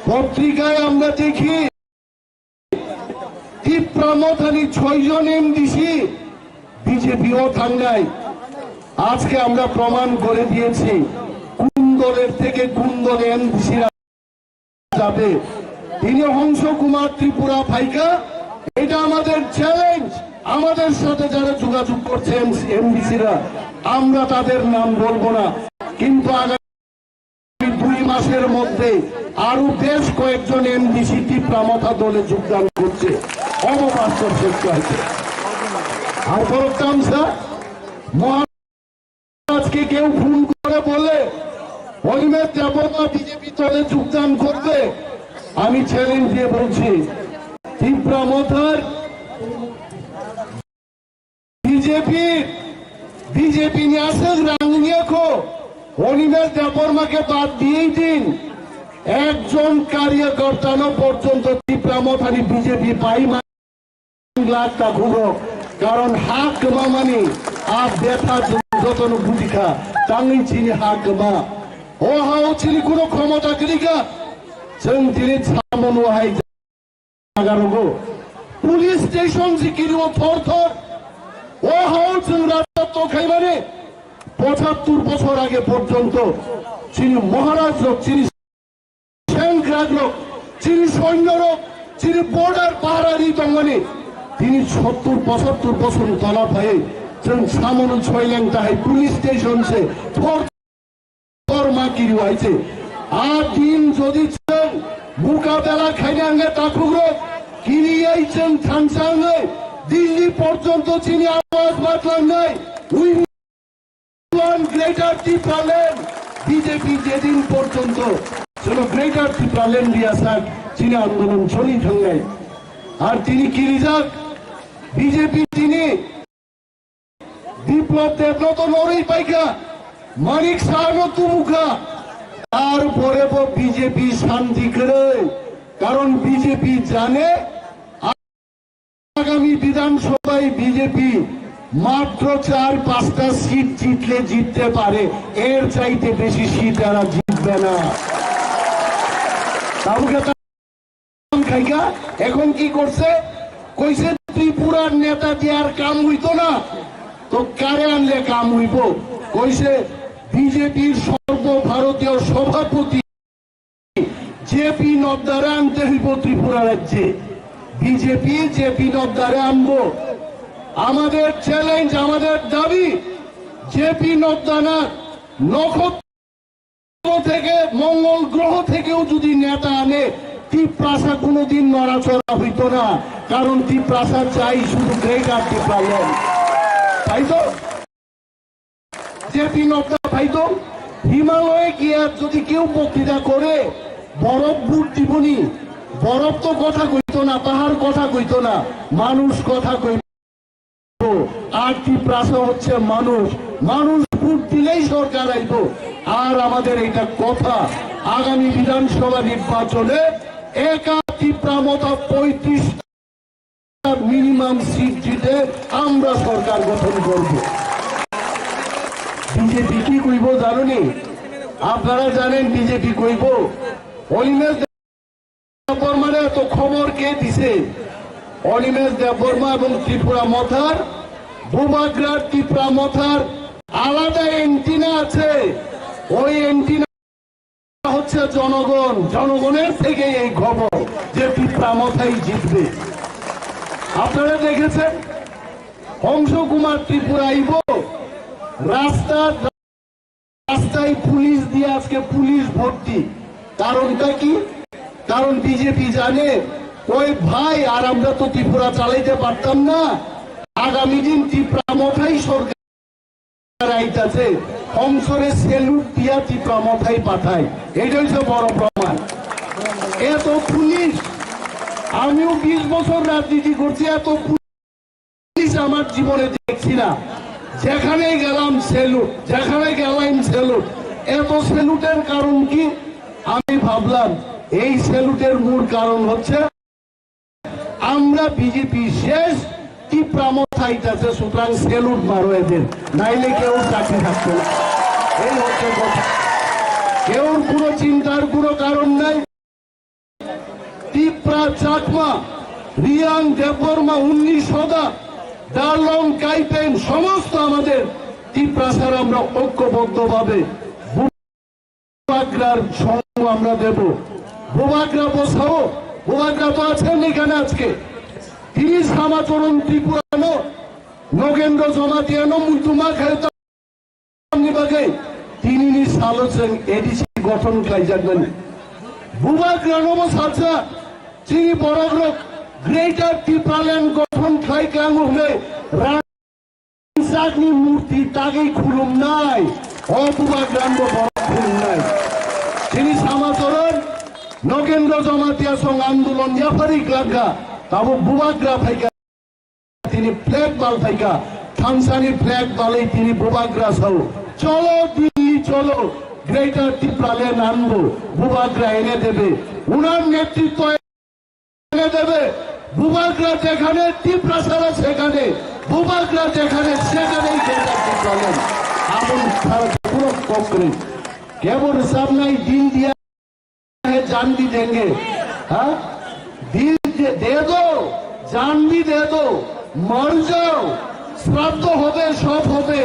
পত্রিকায় আমরা দেখি ত্রিপুরামথানি 6 জন এমডিসি বিজেপিও থাঙ্গায়। আজকে আমরা প্রমাণ করে দিয়েছি কোন দলের থেকে কোন দলে এমডিসিরা যাবে। তিনি হংস কুমার ত্রিপুরা ফাইকা, এটা আমাদের চ্যালেঞ্জ। আমাদের সাথে যারা যোগাযোগ করছে এমডিসিরা, আমরা তাদের নাম বলবো না, কিন্তু আগামী 2 মাসের মধ্যে আরো বেশ কয়েকজন এমডিসি ত্রিপুরামথা দলে যোগদান করছে। অববাস্তব সত্য আছে। আর বড় তামসা, মহারাজকে কেউ ফোন করে বলে অনিমেষ দেববর্মা বিজেপি দলে যোগদান করবে, আমি চ্যালেঞ্জ দিয়ে বলছি ত্রিপুরামথার বিজেপি নিয়ে আসে রাঙ্গিয়াখো অনিমেষ দেববর্মাকে বাদ দিয়েই দিন। একজন কার্যকর্তানো পর্যন্ত ত্রিপুরামথানি বিজেপি পাই লাখ ঘুরো, কারণ হাক মামানি আর ব্যথা যতন বুঝিখা তাঙ্গি চিনি হাক মা ও হাও চিনি কোনো ক্ষমতা করিকা जों दिनै सामनहाय जागारगौ पुलिस स्टेशन जिकिरिव थर ও হাও जों রাজত্ব খাইবারে 75 বছর আগে পর্যন্ত যিনি মহারাজ লোক, যিনি সেনগ্রাগ লোক, যিনি সৈন্য লোক, যিনি বর্ডার পাহারারি দঙ্গনি, তিনি 70-75 বছর তলা পায়ে जों सामन ছয়লেং তাহাই পুলিশ স্টেশন সে থর মাকিরি হইছে। আর দিন যদি মোকাবেলা খাইলে আগে তাকুগ্র কিরিয়াই जों থাংসাঙ্গে দিল্লি পর্যন্ত চিনি আওয়াজ বাতলান নাই। We want greater Tripuraland. BJP যেদিন পর্যন্ত চলো গ্রেটার ত্রিপুরাল্যান্ড দিয়াসাক চিনি আন্দোলন চলি থাঙ্গাই। আর তিনি কিরিজাক বিজেপি তিনি বিপ্লব দেবনত নরই পাইকা মানিক সাহানো তুমুখা, তারপরে বিজেপি শান্তি করে, কারণ বিজেপি জানে আগামী বিধানসভায় বিজেপি মাত্র 4-5টা সিট জিতলে জিততে পারে, এর চাইতে বেশি সিট এরা জিতবে না। এখন কি করছে, কইছে ত্রিপুরার নেতা দেওয়ার কাম হইতো না তো কারে আনলে কাম হইব। কইছে বিজেপির সর্বভারতীয় সভাপতি জেপি নড্ডারে আনতে হইব ত্রিপুরা রাজ্যে। বিজেপি জেপি নড্ডারে আনবো। আমাদের চ্যালেঞ্জ, আমাদের দাবি, জেপি নড্ডা না নক্ষত্র থেকে মঙ্গল গ্রহ থেকেও যদি নেতা আনে ত্রিপ্রাসা কোনোদিন নড়াচড়া হইতো না, কারণ ত্রিপ্রাসা চাই শুধু গ্রেটার ত্রিপুরাল্যান্ড। তাই তো জেপি নড্ডা পাইতো হিমালয়ে গিয়ে যদি কেউ বক্তৃতা করে বরফ বুট দিবনি, বরফ তো কথা কইতো না, পাহাড় কথা কইতো না, মানুষ কথা কইত। আর ত্রিপ্রাসা হচ্ছে মানুষ, মানুষ বুট দিলেই সরকার আইব। আর আমাদের এটা কথা, আগামী বিধানসভা নির্বাচনে একা ত্রিপুরামথা 35 মিনিমাম সিট জিতে আমরা সরকার গঠন করব। বিজেপি কি কইব জানুনি? আপনারা জানেন বিজেপি কইব অনিমেষ দেববর্মার তো খবর কে দিছে? অনিমেষ দেববর্মা এবং ত্রিপুরামথার ভূমাগ্রার ত্রিপুরামথার আলাদা এন্টিনা আছে। ওই এন্টিনা হচ্ছে জনগণ, জনগণের থেকে এই খবর যে ত্রিপুরামথাই জিতবে। আপনারা দেখেছেন হংস কুমার ত্রিপুরা আইব, রাস্তায় পুলিশ দিয়ে আজকে পুলিশ ভর্তি। কারণটা কি? কারণ বিজেপি জানে ওই ভাই আর আমরা তো ত্রিপুরা চালাইতে পারতাম না, আগামী দিন ত্রিপুরামথাই সরকার আইতাছে অংশরে সেলুট দিয়া টিপা মাথায় পাঠায়, এটাই তো বড় প্রমাণ। এত পুলিশ, আমিও 20 বছর রাজনীতি করছি, এত পুলিশ আমার জীবনে দেখছি না। যেখানে গেলাম সেলুট, যেখানে গেলাম সেলুট। এত সেলুটের কারণ কি? আমি ভাবলাম এই সেলুটের মূল কারণ হচ্ছে আমরা বিজেপি শেষ, টিপ্রামথাইতেছে, সুতরাং সেলুট মারো এদের, নাইলে কেউ চাকরি থাকতো না। এই হচ্ছে কথা। কেউ কোনো চিন্তার কোনো কারণ নাই। টিপ্রা, চাকমা, রিয়াং, দেববর্মা, 19 সদা, ডারলং, কাইপেন সমস্ত আমাদের টিপ্রা স্যার আমরা ঐক্যবদ্ধভাবে বুবাগ্রার সঙ্গ আমরা দেব। বুবাগ্রা বসাও, বুবাগ্রা তো আছেন এখানে আজকে। তিনি শ্যামাচরণ ত্রিপুরানো, নগেন্দ্র জমাতিয়ানো, মুতুমা খেলতামনিবাগে তিনি সালোচন এডিসি গঠন খাই যাবেন। বুবাগ্রানব সালসা তিনি বড়গ্র গ্রেটার ত্রিপুরাল্যান্ড গঠন খাই কাং হলে রাজনি মূর্তি তাগেই খুলুম নাই, অবুবাগ্রাম বড় খুলুম নাই। তিনি শ্যামাচরণ নগেন্দ্র জমাতিয়া সং আন্দোলন ইয়াফারি গ্লাগা তাবো বুবাগ্রা ফাইকা তিনি ফ্ল্যাগ বাল ফাইকা থানসানি ফ্ল্যাগ বালেই তিনি বুবাগ্রা সহ চলো দিল্লি চলো, গ্রেটার ত্রিপুরাল্যান্ড আনবো, বুবাগ্রা এনে দেবে, উনার নেতৃত্ব এনে দেবে। বুবাগ্রা যেখানে, ত্রিপুরা ছাড়া সেখানে, বুবাগ্রা যেখানে সেখানেই গ্রেটার ত্রিপুরাল্যান্ড আমন পুরো ককরে কেবল সামনে দিন দিয়া जान भी देंगे, हाँ दिल दे दो, जान भी दे दो, मर जाओ, श्राद्ध होबे सब होबे,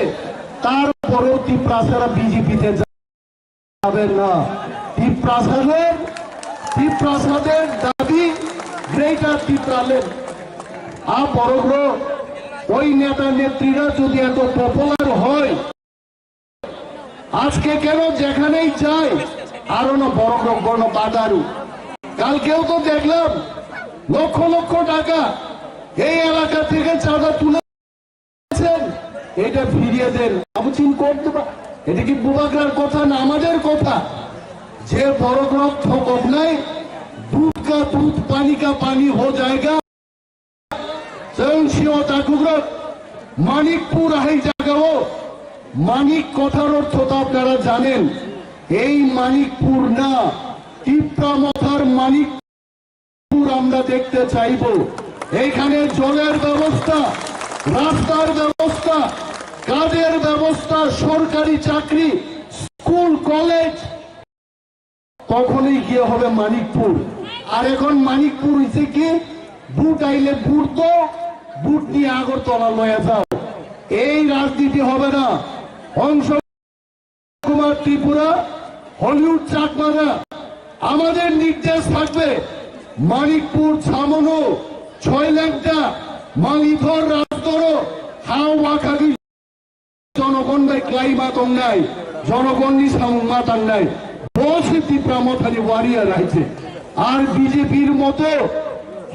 तार परेও ত্রিপ্রাসারা বিজেপিতে যাবে না। ত্রিপ্রাসাদের দাবি গ্রেটার ত্রিপুরাল্যান্ড। বড়গ্র ওই নেতা নেত্রীরা যদি এত পপুলার হয়, আজকে কেন যেখানেই যায় আরো না বড় গণ বাদারু। কালকেও তো দেখলাম লক্ষ লক্ষ টাকা এই এলাকা থেকে চাঁদা তুলেছেন, এটা ফিরিয়ে দেন। আবুচিন করতে পার, এটা কি বুবাগ্রার কথা না আমাদের কথা? যে বড় গ্রহ ঠকব নাই, দুধ কা দুধ, পানি কা পানি হো জায়গা। মানিকপুর আহি জায়গাও, মানিক কথার অর্থ তো আপনারা জানেন। এই মানিকপুর না, টিপ্রামথার মানিকপুর আমরা দেখতে চাইব। এইখানে জলের ব্যবস্থা, রাস্তার ব্যবস্থা, কাজের ব্যবস্থা, সরকারি চাকরি, স্কুল কলেজ তখনই গিয়ে হবে মানিকপুর। আর এখন মানিকপুর হয়েছে কি, বুট আইলে বুট তো বুট নিয়ে আগরতলা লয়ে যাও। এই রাজনীতি হবে না। অংশ কুমার ত্রিপুরা, হলিউড চাকমারা আমাদের নির্দেশ থাকবে, মানিকপুর ছামনো, 6 ল্যাংটা, মালিধর, রাজদর, হাও ওয়াখাগি জনগণ ভাই ক্লাইমাতং নাই, জনগণই সামুমাতাং নাই, বসে ত্রিপ্রামথানি ওয়ারিয়ার আছে। আর বিজেপির মতো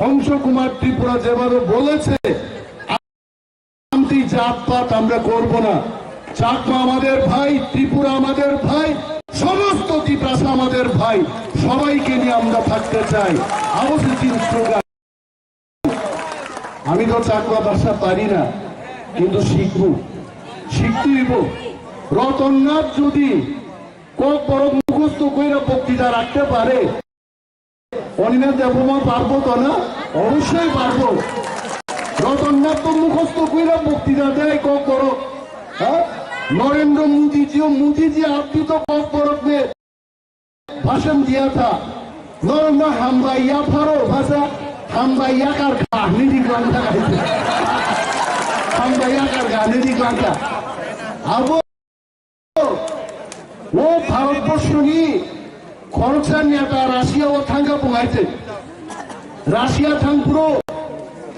হংস কুমার ত্রিপুরা যেভাবে বলেছে জাতপাত আমরা করব না। চাকমা আমাদের ভাই, ত্রিপুরা আমাদের ভাই, সমস্ত ত্রিপ্রাসা আমাদের ভাই, সবাইকে নিয়ে আমরা থাকতে চাই। আমি তো চাকমা ভাষা পারি না, কিন্তু শিখতে দিব। রতননাথ যদি কক বড় মুখস্থ কইরা বক্তৃতা রাখতে পারে, অনিমেষ দেবমা পারবো তো না? অবশ্যই পারবো। রতননাথ তো মুখস্থ কইরা বক্তৃতা দেয় কক বড়। नरेंद्र मोदी जी आपकी तो बहुत बड़े में भाषण दिया था। नरेंद्र हमबाइया फारो भाषा हमबाइया कर गाने दिखलाता हमबाइया कर गाने दिखलाता। अब वो भारतवर्ष की खर्चा नेता राशिया वो थांगा बुआते राशिया थांग पुरो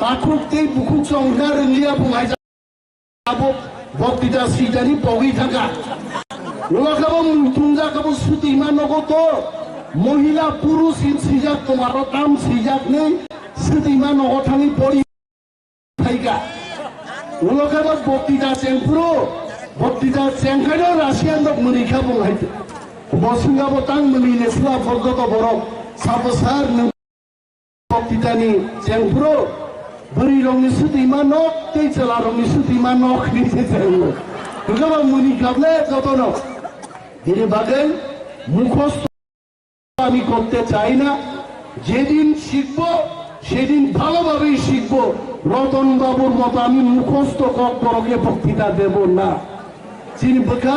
ताकुते बुकु चौंगार लिया बुआई अब বক্তৃতা সিজানি পগি থাকা ওলাকাবো মুতুঞ্জা কাবো সুতিমা নগত মহিলা পুরুষ সিজাক তোমার কাম সিজাক নেই সুতিমা নগথানি পড়ি থাইকা ওলাকাবো বক্তৃতা চেংপুরো বক্তৃতা চেংখাইও রাশিয়ান দক মনিখা বুংহাইতে বসুঙ্গাবো তাং মনি নেসলা ভগত বরক সাবসার বক্তৃতানি চেংফুরো বরি রংनि सुतिमा नक तै चला रंनि सुतिमा नक निसे चलो गोबां মনিখাবলে যতন দিনে বাগै মুখস্থ আমি করতে চাই না যেদিন শিখবো সেদিন ভালোভাবেই শিখবো রতন বাবুর মতো আমি মুখস্থ করকে বক্তৃতা দেব না চিনি বোকা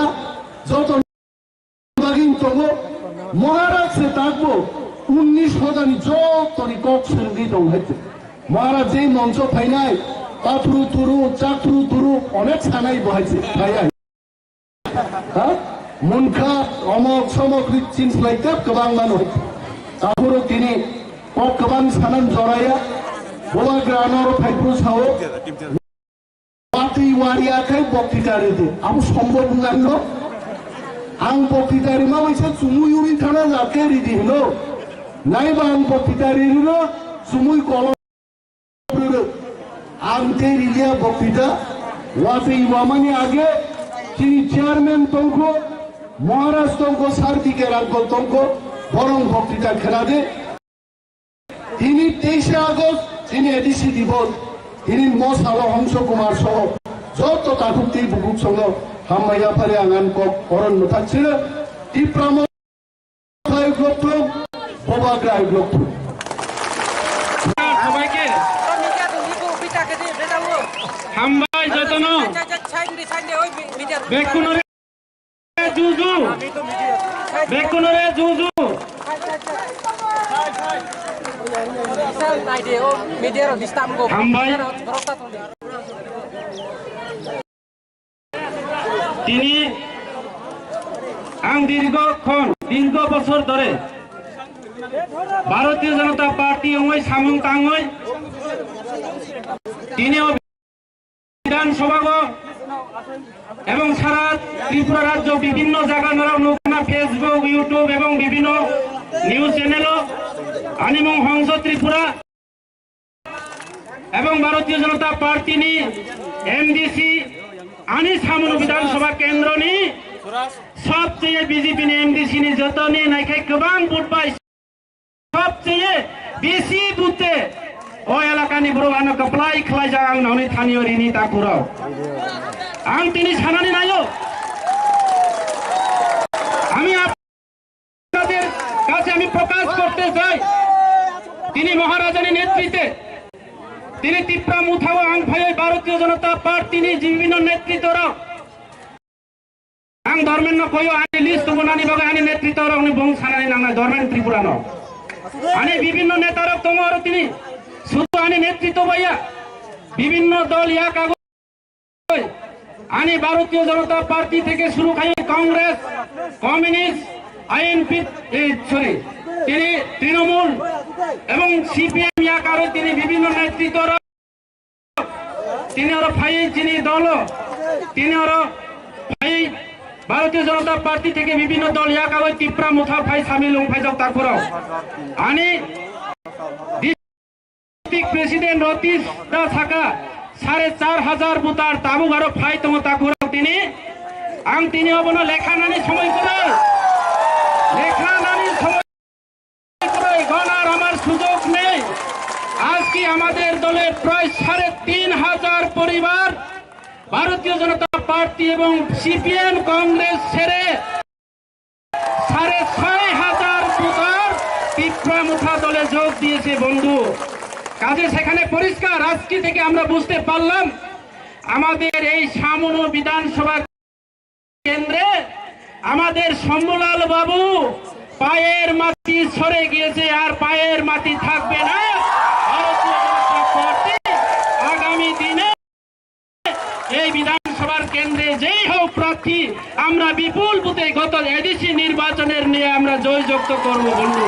যত বাগিন তবো মহারাজে থাকবো 19,000 যতনি কক সঙ্গীত হয়েছে মহারাজ যেই মঞ্চ ফাইনাই পাথরু তুরু চাকরু তুরু অনেক ছানাই বহাইছে ফাইনাই হ্যাঁ মুনখা অমক সমক চিনস্লাইতে গোबां মানুষ তারপরে তিনি गोबां सानान जराया बबा ग्रानर फाइपुर साव वाति वारियाखै बक्तितारि दे आम सम्भव बुंगानो आं बक्तितारि मा वैसे चुमुयुरि थाना जाके रिदि हलो नाइबा आं बक्तितारि रो चुमुय कल आं ते रिलिया बक्तिता वाति वामानि आगे তিনি চেয়ারম্যান তঙ্ক মহারাজ তঙ্ক সার্থিকের আঙ্কল তঙ্ক বরং বক্তৃতা খেলা দে তিনি 23 আগস্ট তিনি এডিসি দিবস তিনি মশাল হংস কুমার সহ যত তাকুতি বুকুক সঙ্গ হামাইয়া পারে আঙ্গান কক অরণ্য থাকছিল টিপ্রাম গ্লপ্ত ববাগ্রাই গ্লপ্ত সবাইকে হামবাই যতন বেকুনরে জুজু বেকুনরে জুজু তিনি আং দীর্ঘ বছর ধরে ভারতীয় জনতা পার্টি ওই সামুং তাঙ্গই তিনি বিধানসভা এবং সারা ত্রিপুরা রাজ্য বিভিন্ন জায়গায় নৌকানা ফেসবুক ইউটিউব এবং বিভিন্ন নিউজ চ্যানেল আনিমং হংস ত্রিপুরা এবং ভারতীয় জনতা পার্টি নি এমডিসি আনি সামুন বিধানসভা কেন্দ্র নি সবচেয়ে বিজেপি নি এমডিসি নি যত নি নাইখাই গোबां ভোট পাই সবচেয়ে বেশি বুথে ও এলাকানি বড়বানো কপ্লাই খলাই যা আং ননি থানীয় রিনি তাকুরাও আং তিনি সানানি নাইও আমি আপনাদের কাছে আমি প্রকাশ করতে চাই তিনি মহারাজানি নেতৃত্বে তিনি ত্রিপুরা মুথাও আং ভাই ভারতীয় জনতা পার্টি নি বিভিন্ন নেতৃত্বরা আং ধর্মেন কইও আনি লিস্ট বনানি বগে আনি নেতৃত্বরা উনি বং সানানি নাংনা ধর্মেন ত্রিপুরা ন আনি বিভিন্ন নেতারা তোমার তিনি শুধু আনি নেতৃত্ব ভাইয়া বিভিন্ন দল ইয়া কাগজ আনি ভারতীয় জনতা পার্টি থেকে শুরু খাই কংগ্রেস কমিউনিস্ট আইএনপি তিনি তৃণমূল এবং সিপিএম ইয়া কারো তিনি বিভিন্ন নেতৃত্বরা তিনি আরো ভাই যিনি দল তিনি আরো ভাই ভারতীয় জনতা পার্টি থেকে বিভিন্ন দল ইয়া কাগজ ত্রিপুরা মুথা ভাই সামিল ভাই যাও তারপর আনি প্রেসিডেন্ট অতীশ দা থাকা 4,500 বুতার তাবু গারো ফাই তম তাকুরাও তিনি আং তিনি অবন লেখা নানি সময় করে লেখা নানি সময় করে গণার আমার সুযোগ নেই আজকে আমাদের দলের প্রায় 3,500 পরিবার ভারতীয় জনতা পার্টি এবং সিপিএম কংগ্রেস ছেড়ে 6,500 বুতার ত্রিপুরা মুথা দলে যোগ দিয়েছে বন্ধু কাজে সেখানে পরিষ্কার আজকে থেকে আমরা বুঝতে পারলাম আমাদের এই সামুন বিধানসভা কেন্দ্রে আমাদের শম্ভুলাল বাবু পায়ের মাটি সরে গিয়েছে আর পায়ের মাটি থাকবে না ভারতীয় জনতা পার্টি আগামী দিনে এই বিধানসভার কেন্দ্রে যেই হোক প্রার্থী আমরা বিপুল বুথে গত এডিসি নির্বাচনের নিয়ে আমরা জয়যুক্ত করব বন্ধু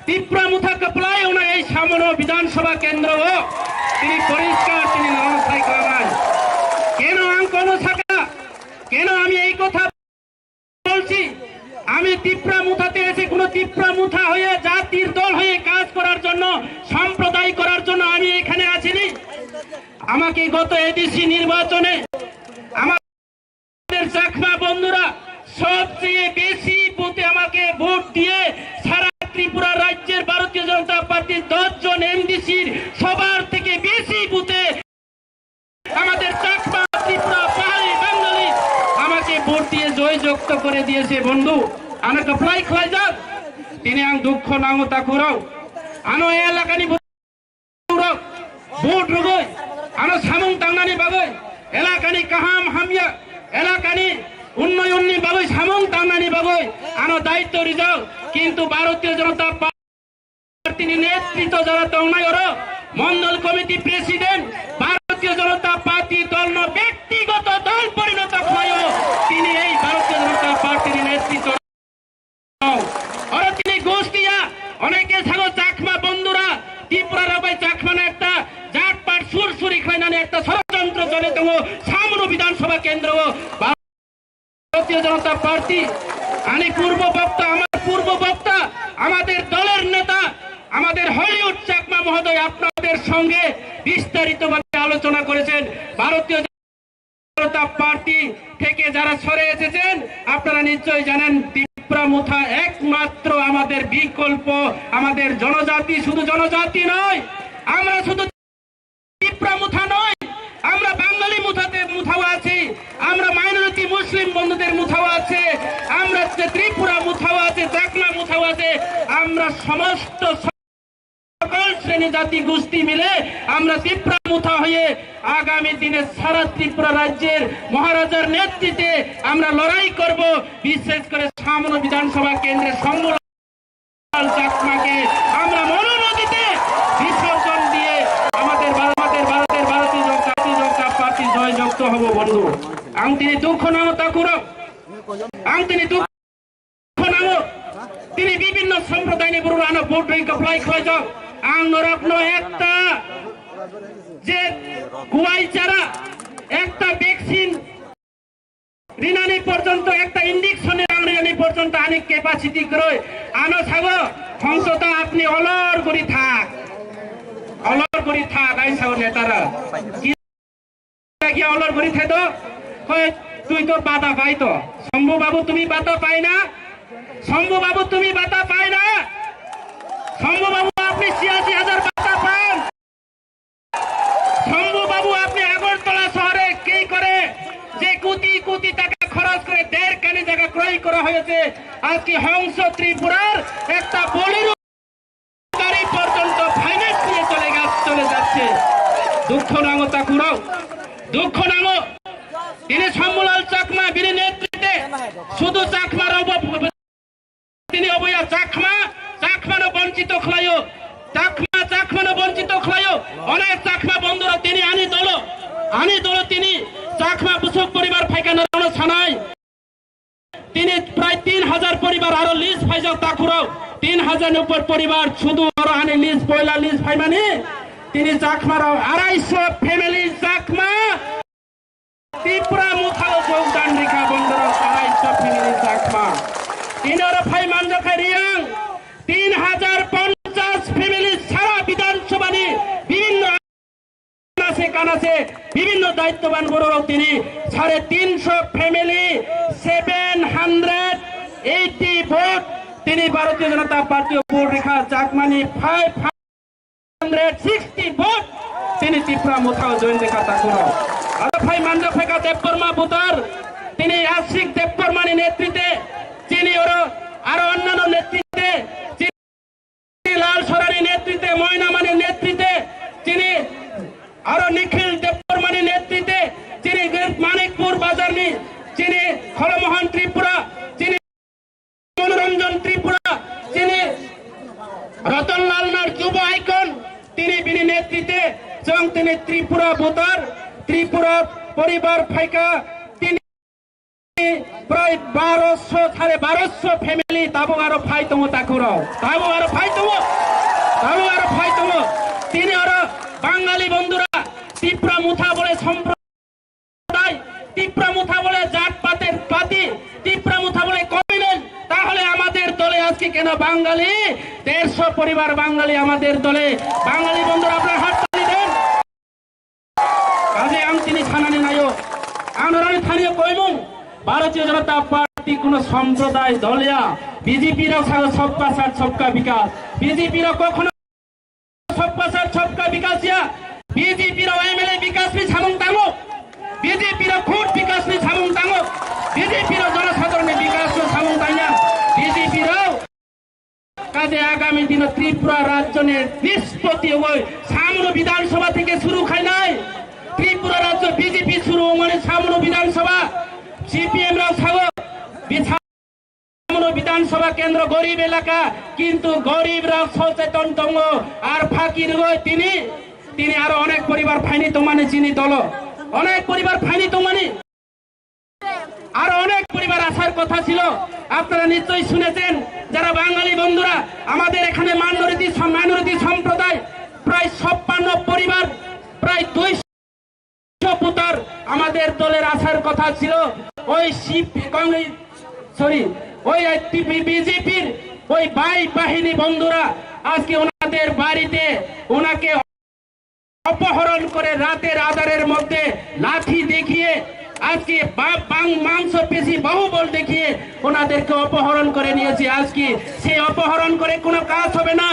ত্রিপুরা মুথা কপলাই এই সামন বিধানসভা কেন্দ্র তিনি পরিষ্কার তিনি কেন কোন শাখা কেন আমি এই কথা বলছি আমি ত্রিপুরা মুথাতে এসে কোন ত্রিপুরা মুথা হয়ে জাতির দল হয়ে কাজ করার জন্য সম্প্রদায় করার জন্য আমি এখানে গত এডিসি নির্বাচনে আমাদের চাকমা বন্ধুরা সবচেয়ে বেশি বুথে আমাকে ভোট দিয়ে সারা ত্রিপুরা রাজ্যের ভারতীয় জনতা পার্টির 10 জন এমডিসির সবার থেকে বেশি বুথে আমাদের চাকমা ত্রিপুরা পাহাড়ি বাঙালি আমাকে ভোট দিয়ে জয়যুক্ত করে দিয়েছে বন্ধু আনাকে প্লাই খাই যাক তিনি আং দুঃখ নাঙ তাকুরাও আনো এলাকানি ভোট রুগই আনো সামুং তাংনানি বাগৈ এলাকানি কাহাম হামিয়া এলাকানি উন্নয়ননি বাগৈ সামুং তাংনানি বাগৈ আনো দায়িত্ব রিজাও কিন্তু ভারতীয় জনতা পার্টির নেতৃত্ব যারা তংনাই ওর মন্ডল কমিটি প্রেসিডেন্ট ভারতীয় জনতা পার্টি দল ব্যক্তিগত দল পরিণত হয় তিনি এই ভারতীয় জনতা পার্টির নেতৃত্ব তিনি গোষ্ঠীয়া অনেকে ছাগো চাকমা বন্ধুরা ত্রিপুরার ভাই চাকমানে একটা জাতপাট সুরসুরি খাইনানে একটা ষড়যন্ত্র চলে তো সামনো বিধানসভা কেন্দ্র ভারতীয় জনতা পার্টি আমি পূর্ব বক্তা আমাদের দলের নেতা আমাদের হলিউড চাকমা মহোদয় আপনাদের সঙ্গে বিস্তারিতভাবে আলোচনা করেছেন ভারতীয় জনতা পার্টি থেকে যারা সরে এসেছেন আপনারা নিশ্চয়ই জানেন ত্রিপুরা মুথা একমাত্র আমাদের বিকল্প আমাদের জনজাতি শুধু জনজাতি নয় আমরা শুধু ত্রিপুরা মুথা নয় আমরা বাঙালি মুথাও আছি আমরা মাইনরিটি মুসলিম বন্ধুদের মুথাও আছে আমরা ত্রিপুরা মুথাও আছে চাকমা মুথাও আছে আমরা সমস্ত সকল শ্রেণী জাতি গোষ্ঠী মিলে আমরা ত্রিপুরা মুথা হয়ে আগামী দিনে সারা ত্রিপুরা রাজ্যের মহারাজার নেতৃত্বে আমরা লড়াই করব বিশেষ করে সামনে বিধানসভা কেন্দ্রের সম্মেলন চাকমাকে আমরা মনোনদীতে বিসর্জন দিয়ে আমাদের ভারতীয় জনতা পার্টি জয়যুক্ত হব বন্ধু আং তিনি দুঃখ নাম তাকুর আং তিনি দুঃখ নাম তিনি বিভিন্ন সম্প্রদায় নিয়ে বড় আনো ভোট প্লাই খাই যাও আং নরপ্ন একটা যে গুয়াই চারা একটা ভ্যাকসিন রিনানি পর্যন্ত একটা ইঞ্জেকশনের রিনানি পর্যন্ত আনি ক্যাপাসিটি করে আনো ছাগো সংসদা আপনি অলর করি থাক আই ছাগো নেতারা কি অলর করি থাক তো তুই তো বাধা পাই তো শম্ভু বাবু তুমি বাধা পাই না শম্ভু বাবু তুমি বাধা পাই না শম্ভু বাবু আপনি ৮৬,০০০ বাধা পান শম্ভু বাবু আপনি আগরতলা শহরে কি করে যে কোটি টাকা খরচ করে ১.৫ কানি জায়গা ক্রয় করা হয়েছে আজকে হংস ত্রিপুরার একটা বলির গাড়ি পর্যন্ত ফাইন্যান্স নিয়ে চলে যাচ্ছে দুঃখ নাম তাকুরাও দুঃখ নাম তিনি শম্ভুলাল চাকমা বিনি নেতৃত্বে শুধু চাকমার তিনি অবয়া চাকমানো বঞ্চিত খলায়ো চাকমানো বঞ্চিত খলায়ো অনেক চাকমা বন্ধুরা তিনি আনি দল তিনি চাকমা বুসুক পরিবার ফাইকানোর ছানায় তিনি প্রায় ৩,০০০ পরিবার আরো লিজ ফাইজাও তাকুরাও ৩,০০০ উপর পরিবার শুধু আরো আনি লিজ পয়লা লিজ ফাই মানে তিনি চাকমার ২৫০ ফ্যামিলি চাকমা ত্রিপুরা মুখাও যোগদান রেখা বন্ধুরা ২৫০ ফ্যামিলি চাকমা তিনর ফাই মানজখাই রিয়াং ৩,০৫০ ফ্যামিলি সারা বিধানসভা বিভিন্ন কানাসে বিভিন্ন দায়িত্ববান বড়রাও তিনি ৩৫০ ফ্যামিলি 780 ভোট তিনি ভারতীয় জনতা পার্টি ভোট রেখা চাকমানি 560 ভোট তিনি ত্রিপুরা মুথাও জয়েন রেখা তাকুর আর ফাই মানজা ফেকা দেববর্মা বুতার তিনি আশিক দেববর্মানি নেতৃত্বে তিনি আরো অন্যান্য নেতৃত্বে লাল সরানি নেতৃত্বে ময়নামানির নেতৃত্বে তিনি আরো নিখিল দেববর্মানির নেতৃত্বে তিনি মানিকপুর বাজারনি তিনি খলমোহন ত্রিপুরা তিনি মনোরঞ্জন ত্রিপুরা তিনি রতনলাল নার যুব আইকন তিনি বিনি নেতৃত্বে এবং তিনি ত্রিপুরা ভোটার ত্রিপুরা পরিবার ফাইকা তিনি প্রায় ১২০০ ফ্যামিলি তাবো আরো ফাইতম তাকুরাও তাবো আরো ফাইতম তিনি আরো বাঙালি বন্ধুরা ত্রিপুরা মুথা বলে সম্প্রদায় ত্রিপুরা মুথা বলে জাতপাতের পাতি ত্রিপুরা মুথা বলে কমিউনিস্ট তাহলে আমাদের দলে আজকে কেন বাঙালি ১৫০ পরিবার বাঙালি আমাদের দলে বাঙালি বন্ধুরা আপনার হাততালি দেন ভারতীয় জনতা পার্টি কোন সম্প্রদায় দলিয়া বিজেপিরও সবকা সাথ সবকা বিকাশ বিজেপিরও কখনো সবকা সাথ সবকা বিকাশ বিজেপিরও এমএলএ বিকাশ নি সামং তাঙ্গো বিজেপিরও খুট বিকাশ নি সামং তাঙ্গো বিজেপিরও জনসাধারণের বিকাশ নি সামং তাঙ্গা বিজেপিরও কাজে আগামী দিন ত্রিপুরা রাজ্য নিষ্পত্তি হই সামনো বিধানসভা থেকে শুরু খায় নাই ত্রিপুরা রাজ্য বিজেপি শুরু মানে সামনো বিধানসভা সিপিএম রাও সাগো সামনো বিধানসভা কেন্দ্র গরিব এলাকা কিন্তু গরিবরাও সচেতন দঙ্গ আর ফাঁকির তিনি আরো অনেক পরিবার ফাইনি তোমানে চিনি দল অনেক পরিবার ফাইনি তোমানি আর অনেক পরিবার আসার কথা ছিল আপনারা নিশ্চয়ই শুনেছেন যারা বাঙালি বন্ধুরা আমাদের এখানে মাইনরিটি সম্প্রদায় প্রায় 56 পরিবার প্রায় 200 পুতার আমাদের দলের আসার কথা ছিল ওই বিজেপির ওই বাহিনী বন্ধুরা আজকে ওনাদের বাড়িতে ওনাকে অপহরণ করে রাতের আধারের মধ্যে লাঠি দেখিয়ে আজকে মাংস পেশি বাহুবল দেখিয়ে ওনাদেরকে অপহরণ করে নিয়েছে আজকে সেই অপহরণ করে কোনো কাজ হবে না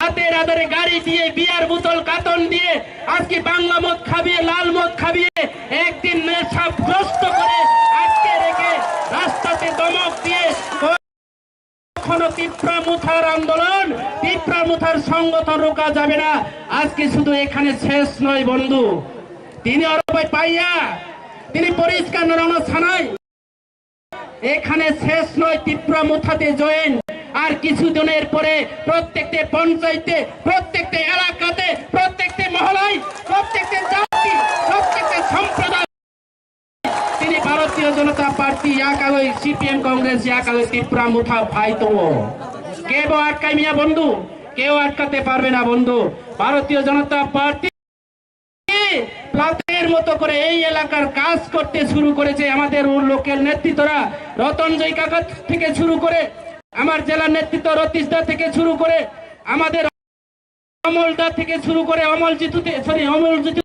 রাতের আধারে গাড়ি দিয়ে বিয়ার বোতল কাতন দিয়ে আজকে বাংলা মদ খাবিয়ে লাল মদ খাবিয়ে একদিন নেশাগ্রস্ত করে আজকে রেখে রাস্তাতে দমক দিয়ে কখনো তিপ্রামুথার আন্দোলন তিপ্রামুথার সংগঠন রোকা যাবে না আজকে শুধু এখানে শেষ নয় বন্ধু তিনি অরবাই পাইয়া তিনি পরিষ্কার নরানো ছানায় এখানে শেষ নয় তিপ্রামুথাতে জয়েন আর কিছুদিনের পরে প্রত্যেকটা পঞ্চায়েতে প্রত্যেকটা এলাকাতে প্রত্যেকটা মহলায় প্রত্যেকটা জাতি প্রত্যেকটা সম্প্রদায় তিনি ভারতীয় জনতা পার্টি একাগই সিপিএম কংগ্রেস একাগই তিপ্রামুথা ফাইতো কেউ আটকাই মিয়া বন্ধু কেউ আটকাতে পারবে না বন্ধু ভারতীয় জনতা পার্টি প্লাতের মতো করে এই এলাকার কাজ করতে শুরু করেছে আমাদের লোকের নেতৃত্বরা রতনজয় কাকা থেকে শুরু করে আমার জেলার নেতৃত্ব রতীশদা থেকে শুরু করে আমাদের অমলদা থেকে শুরু করে অমলজিতু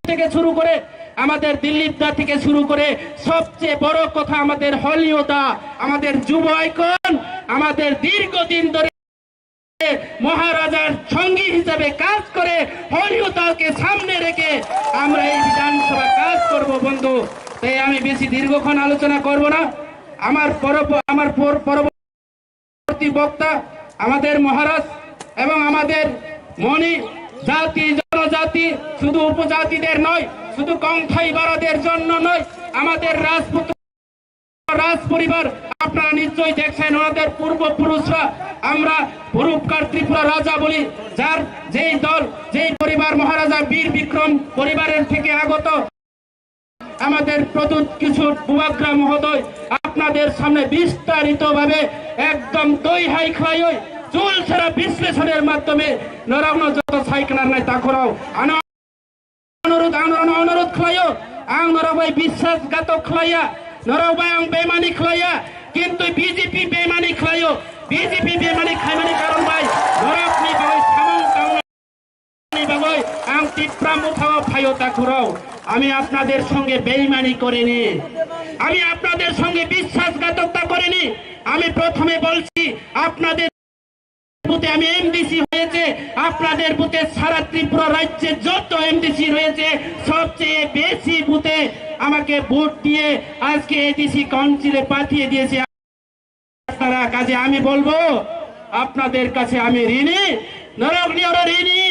থেকে শুরু করে আমাদের দিলীপদা থেকে শুরু করে সবচেয়ে বড় কথা আমাদের হলিওদা আমাদের যুব আইকন আমাদের দীর্ঘদিন ধরে মহারাজার সঙ্গী হিসেবে কাজ করে হরিওতাকে সামনে রেখে আমরা এই বিধানসভা কাজ করব বন্ধু তাই আমি বেশি দীর্ঘক্ষণ আলোচনা করব না আমার পরবর্তী বক্তা আমাদের মহারাজ এবং আমাদের মনি জাতি জনজাতি শুধু উপজাতিদের নয় শুধু কংথাই বারাদের জন্য নয় আমাদের রাজ পরিবার আপনারা নিশ্চয়ই দেখছেন ওনাদের পূর্বপুরুষরা আমরা পূর্বকার ত্রিপুরা রাজা বলি যার যেই দল যেই পরিবার মহারাজা বীর বিক্রম পরিবারের থেকে আগত আমাদের প্রদূত কিশোর বুয়াগ্রা মহোদয় আপনাদের সামনে বিস্তারিত ভাবে একদম দই হাই খাই চুল ছাড়া বিশ্লেষণের মাধ্যমে নরাউন যত সাইকেলার নাই তা করাও অনুরোধ খাইও আং নরাবাই বিশ্বাসঘাতক খাইয়া নরাবাই আং বেমানি খাইয়া কিন্তু বিজেপি বেমানি খাইও বিজেপি বেমানি খাই মানে কারণ ভাই নরাপনি বাই সামং কাউনি বাই আং তিপ্রামুথাও ফাইও তা করাও আমি আপনাদের সঙ্গে বেইমানি করিনি আমি আপনাদের সঙ্গে বিশ্বাসঘাতকতা করিনি আমি প্রথমে বলছি আপনাদের বুথে আমি এমডিসি হয়েছে আপনাদের বুথে সারা ত্রিপুরা রাজ্যে যত এমডিসি রয়েছে সবচেয়ে বেশি বুথে আমাকে ভোট দিয়ে আজকে এডিসি কাউন্সিলে পাঠিয়ে দিয়েছে আপনারা কাজে আমি বলবো আপনাদের কাছে আমি ঋণী নরকনিয়র ঋণী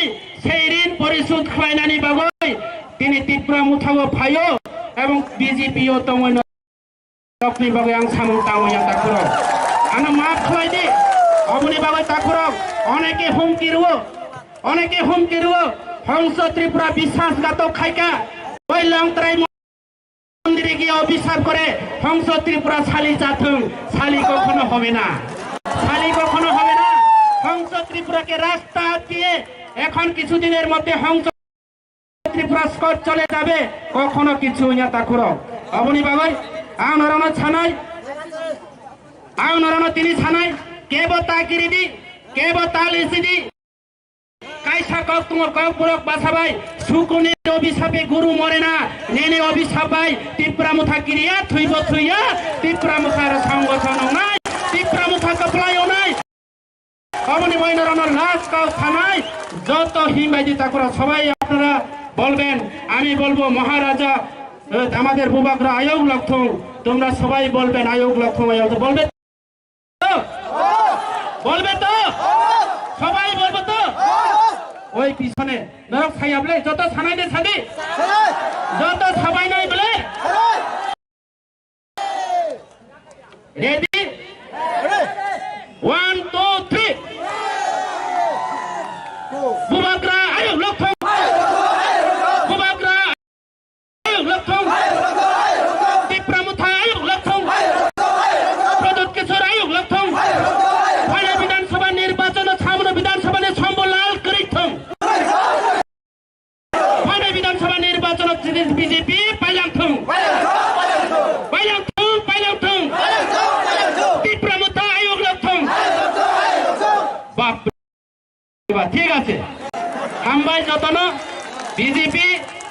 সেই ঋণ পরিশোধ খাইনানি বাগৈ তিনি তিপ্রামুথাও ফাইও এবং বিজেপিও তময় নরকনি বাগৈ আং সামং তাওয়া তাকুর আনা মাফ খাই দে অবনি বাগৈ তাকুর অনেকে হুমকি রুও হংস ত্রিপুরা বিশ্বাসঘাতক খাইকা ওই লংতরাই মন্দিরে গিয়ে অভিশাপ করে হংস ত্রিপুরা শালি চাথং শালি কখনো হবে না হংস ত্রিপুরাকে রাস্তা আটকিয়ে এখন কিছুদিনের মধ্যে হংস ত্রিপুরা স্কট চলে যাবে কখনো কিছু তাকুর অবনি বাগৈ আং নরানো তিনি ছানাই কেব তাকিরিদি কেব তালিসিদি কাইসা কক তোমার কক বরক বাসাবাই সুকুনের অভিশাপে গুরু মরে না নেনে অভিশাপাই তীব্রামুথা ক্রিয়া থইব থইয়া তীব্রামুথার সংগঠন নাই তীব্রামুথা কপলায়ও নাই অমনি বৈনরণর লাশ কাউ থানায় যত হিমবাজি তাকরা সবাই আপনারা বলবেন আমি বলবো মহারাজা আমাদের বুবাকরা আয়োগ লক্ষণ তোমরা সবাই বলবেন আয়োগ লক্ষণ আয়োগ বলবে তো বলবে তো সবাই বলবে তো ওই পিছনে নরক খাই বলে যত থানায় দে সাদি যত সবাই নাই বলে রেডি 1 2 3 বুবাকরা আয়োগ লক্ষণ বুবাকরা আয়োগ লক্ষণ তীব্রামুথা আয়োগ লক্ষণ প্রদত্ত কিশোর আয়োগ লক্ষণ ভাইলা বিধানসভা নির্বাচন সামনে বিধানসভা সম্বলাল করিথম ভাইলা বিধানসভা নির্বাচন বিজেপি পাইলামথম পাইলামথম তীব্রামুথা আয়োগ লক্ষণ বাপ ঠিক আছে হামবাই যতন বিজেপি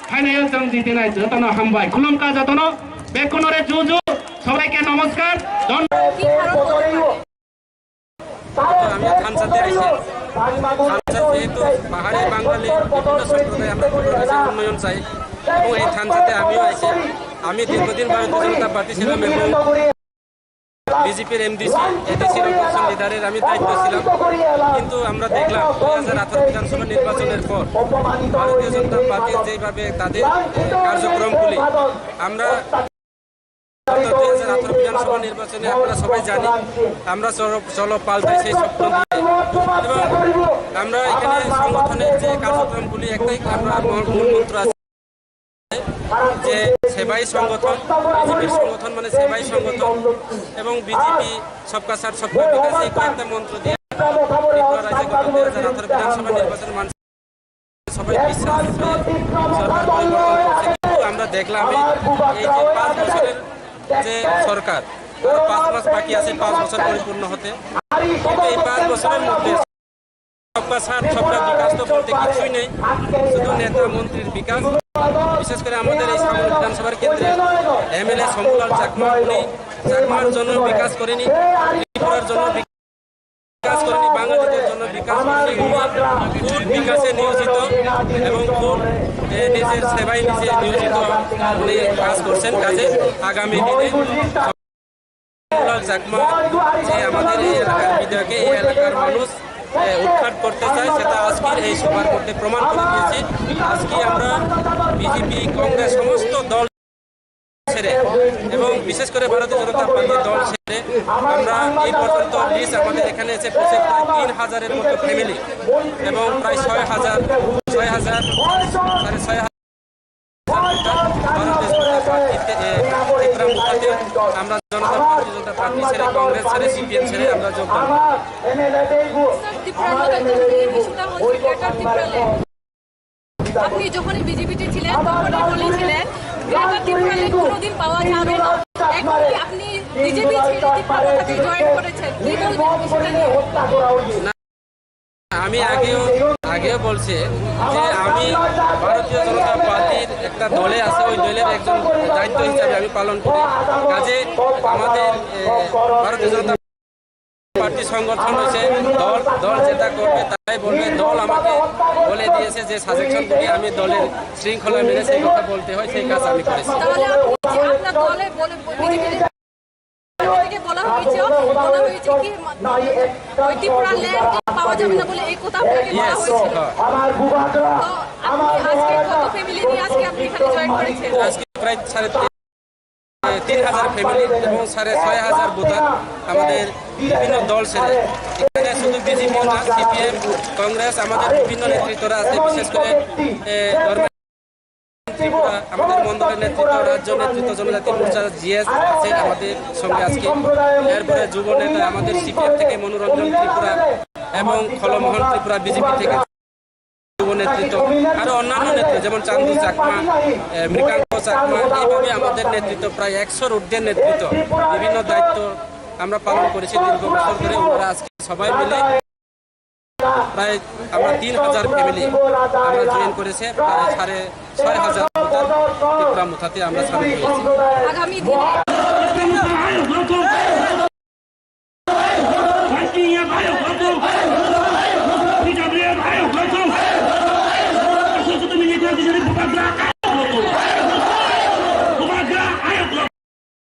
ফাইনাল জং জিতে নাই যতন হামবাই খুলমকা যতন বেকুনরে জুজু সবাইকে নমস্কার আমি থানসাতে আইছি থানসাত যেহেতু পাহাড়ি বাঙালি বিভিন্ন সম্প্রদায় আমরা পরিবেশের উন্নয়ন চাই এবং এই থানসাতে আমিও আইছি আমি দীর্ঘদিন ভারতীয় জনতা পার্টি ছিলাম এবং বিজেপির এমডিসি এডিসির অপোজিশন লিডারের আমি দায়িত্ব ছিলাম কিন্তু আমরা দেখলাম 2018 বিধানসভা নির্বাচনের পর ভারতীয় জনতা পার্টির যেভাবে তাদের কার্যক্রমগুলি আমরা 2018 বিধানসভা নির্বাচনে আপনারা সবাই জানি আমরা চলো পাল্টাই সেই স্বপ্ন দিয়ে এবং আমরা এখানে সংগঠনের যে কার্যক্রমগুলি একটাই আমরা মূল মন্ত্র আছে যে সেবাই সংগঠন বিজেপির সংগঠন মানে সেবাই সংগঠন এবং বিজেপি সবকা সাথ সবকা বিকাশ এই কয়েকটা মন্ত্র দিয়ে ত্রিপুরা রাজ্যে গত 2018 বিধানসভা নির্বাচনের মানুষ সবাই বিশ্বাস সরকার পরিবর্তন করছে কিন্তু আমরা দেখলাম এই যে 5 বছরের যে সরকার 5 মাস বাকি আছে 5 বছর পরিপূর্ণ হতে কিন্তু এই 5 বছরের মধ্যে সবকা সাথ সবকা বিকাশ তো বলতে কিছুই নেই শুধু নেতা মন্ত্রীর বিকাশ বিশেষ করে আমাদের এই সামনে বিধানসভার কেন্দ্রে এমএলএ শম্ভুলাল চাকমা উনি চাকমার জন্য বিকাশ করেনি ত্রিপুরার জন্য বিকাশ করেনি বাঙালিদের জন্য বিকাশ করেনি ফুল বিকাশে নিয়োজিত এবং ফুল নিজের সেবায় নিজে নিয়োজিত উনি কাজ করছেন কাজে আগামী দিনে শম্ভুলাল চাকমা যে আমাদের এই এলাকার বিধায়ককে এই এলাকার মানুষ উৎখাত করতে চাই সেটা আজকের এই সভার মধ্যে প্রমাণ করে দিয়েছি আজকে আমরা বিজেপি কংগ্রেস সমস্ত দল ছেড়ে এবং বিশেষ করে ভারতীয় জনতা পার্টির দল ছেড়ে আমরা এই পর্যন্ত লিস্ট আমাদের এখানে এসে পৌঁছে প্রায় 3000-এর মতো ফ্যামিলি এবং প্রায় 6,000 আমরা ভারতীয় জনতা পার্টি ছেড়ে কংগ্রেস ছেড়ে সিপিএম ছেড়ে আমরা যোগদান আপনি যখন বিজেপিতে ছিলেন তখনই বলেছিলেন গ্রেটার ত্রিপুরালে কোনোদিন পাওয়া যাবে না এখন আপনি বিজেপি ছেড়ে ত্রিপুরাতে জয়েন করেছেন কি বলবেন বিষয়টা নিয়ে আমি আগেও বলছি যে আমি ভারতীয় জনতা পার্টির একটা দলে আছে ওই দলের একজন দায়িত্ব হিসাবে আমি পালন করি কাজে আমাদের ভারতীয় জনতা পার্টি সংগঠন হয়েছে দল যেটা করবে তাই বলবে দল আমাকে বলে দিয়েছে যে সাজেশন করি আমি দলের শৃঙ্খলা মেনে সেই কথা বলতে হয় সেই কাজ আমি করেছি তাহলে আপনার দলে বলা হয়েছে কি ওই ত্রিপুরা ল্যান্ড পাওয়া যাবে না বলে এই কথা আপনাকে বলা হয়েছে তো আপনি আজকে কত ফ্যামিলি নিয়ে আজকে আপনি এখানে জয়েন করেছেন আজকে প্রায় 3,500 ফ্যামিলি এবং 6,500 ভোটার আমাদের বিভিন্ন দল ছেড়ে এখানে শুধু বিজেপি না সিপিএম কংগ্রেস আমাদের বিভিন্ন নেতৃত্বরা আছে বিশেষ করে ত্রিপুরা আমাদের মন্ডলের নেতৃত্ব রাজ্য নেতৃত্ব জনজাতি মোর্চার জিএস আছে আমাদের সঙ্গে আজকে এরপরে যুব নেতা আমাদের সিপিএম থেকে মনোরঞ্জন ত্রিপুরা এবং খলমোহন ত্রিপুরা বিজেপি থেকে যুব নেতৃত্ব আরো অন্যান্য নেতৃত্ব যেমন চান্দু চাকমা মৃগাঙ্ক চাকমা এইভাবে আমাদের নেতৃত্ব প্রায় 100-র ঊর্ধ্বের নেতৃত্ব বিভিন্ন দায়িত্ব আমরা পালন করেছি দীর্ঘ বছর ধরে ওরা আজকে সবাই মিলে প্রায় আমরা 3000 ফ্যামিলি আমরা জয়েন করেছে, প্রায় 6500 ত্রিপুরা মুথাতে আমরা সামিল হয়েছি। আগামী দিনে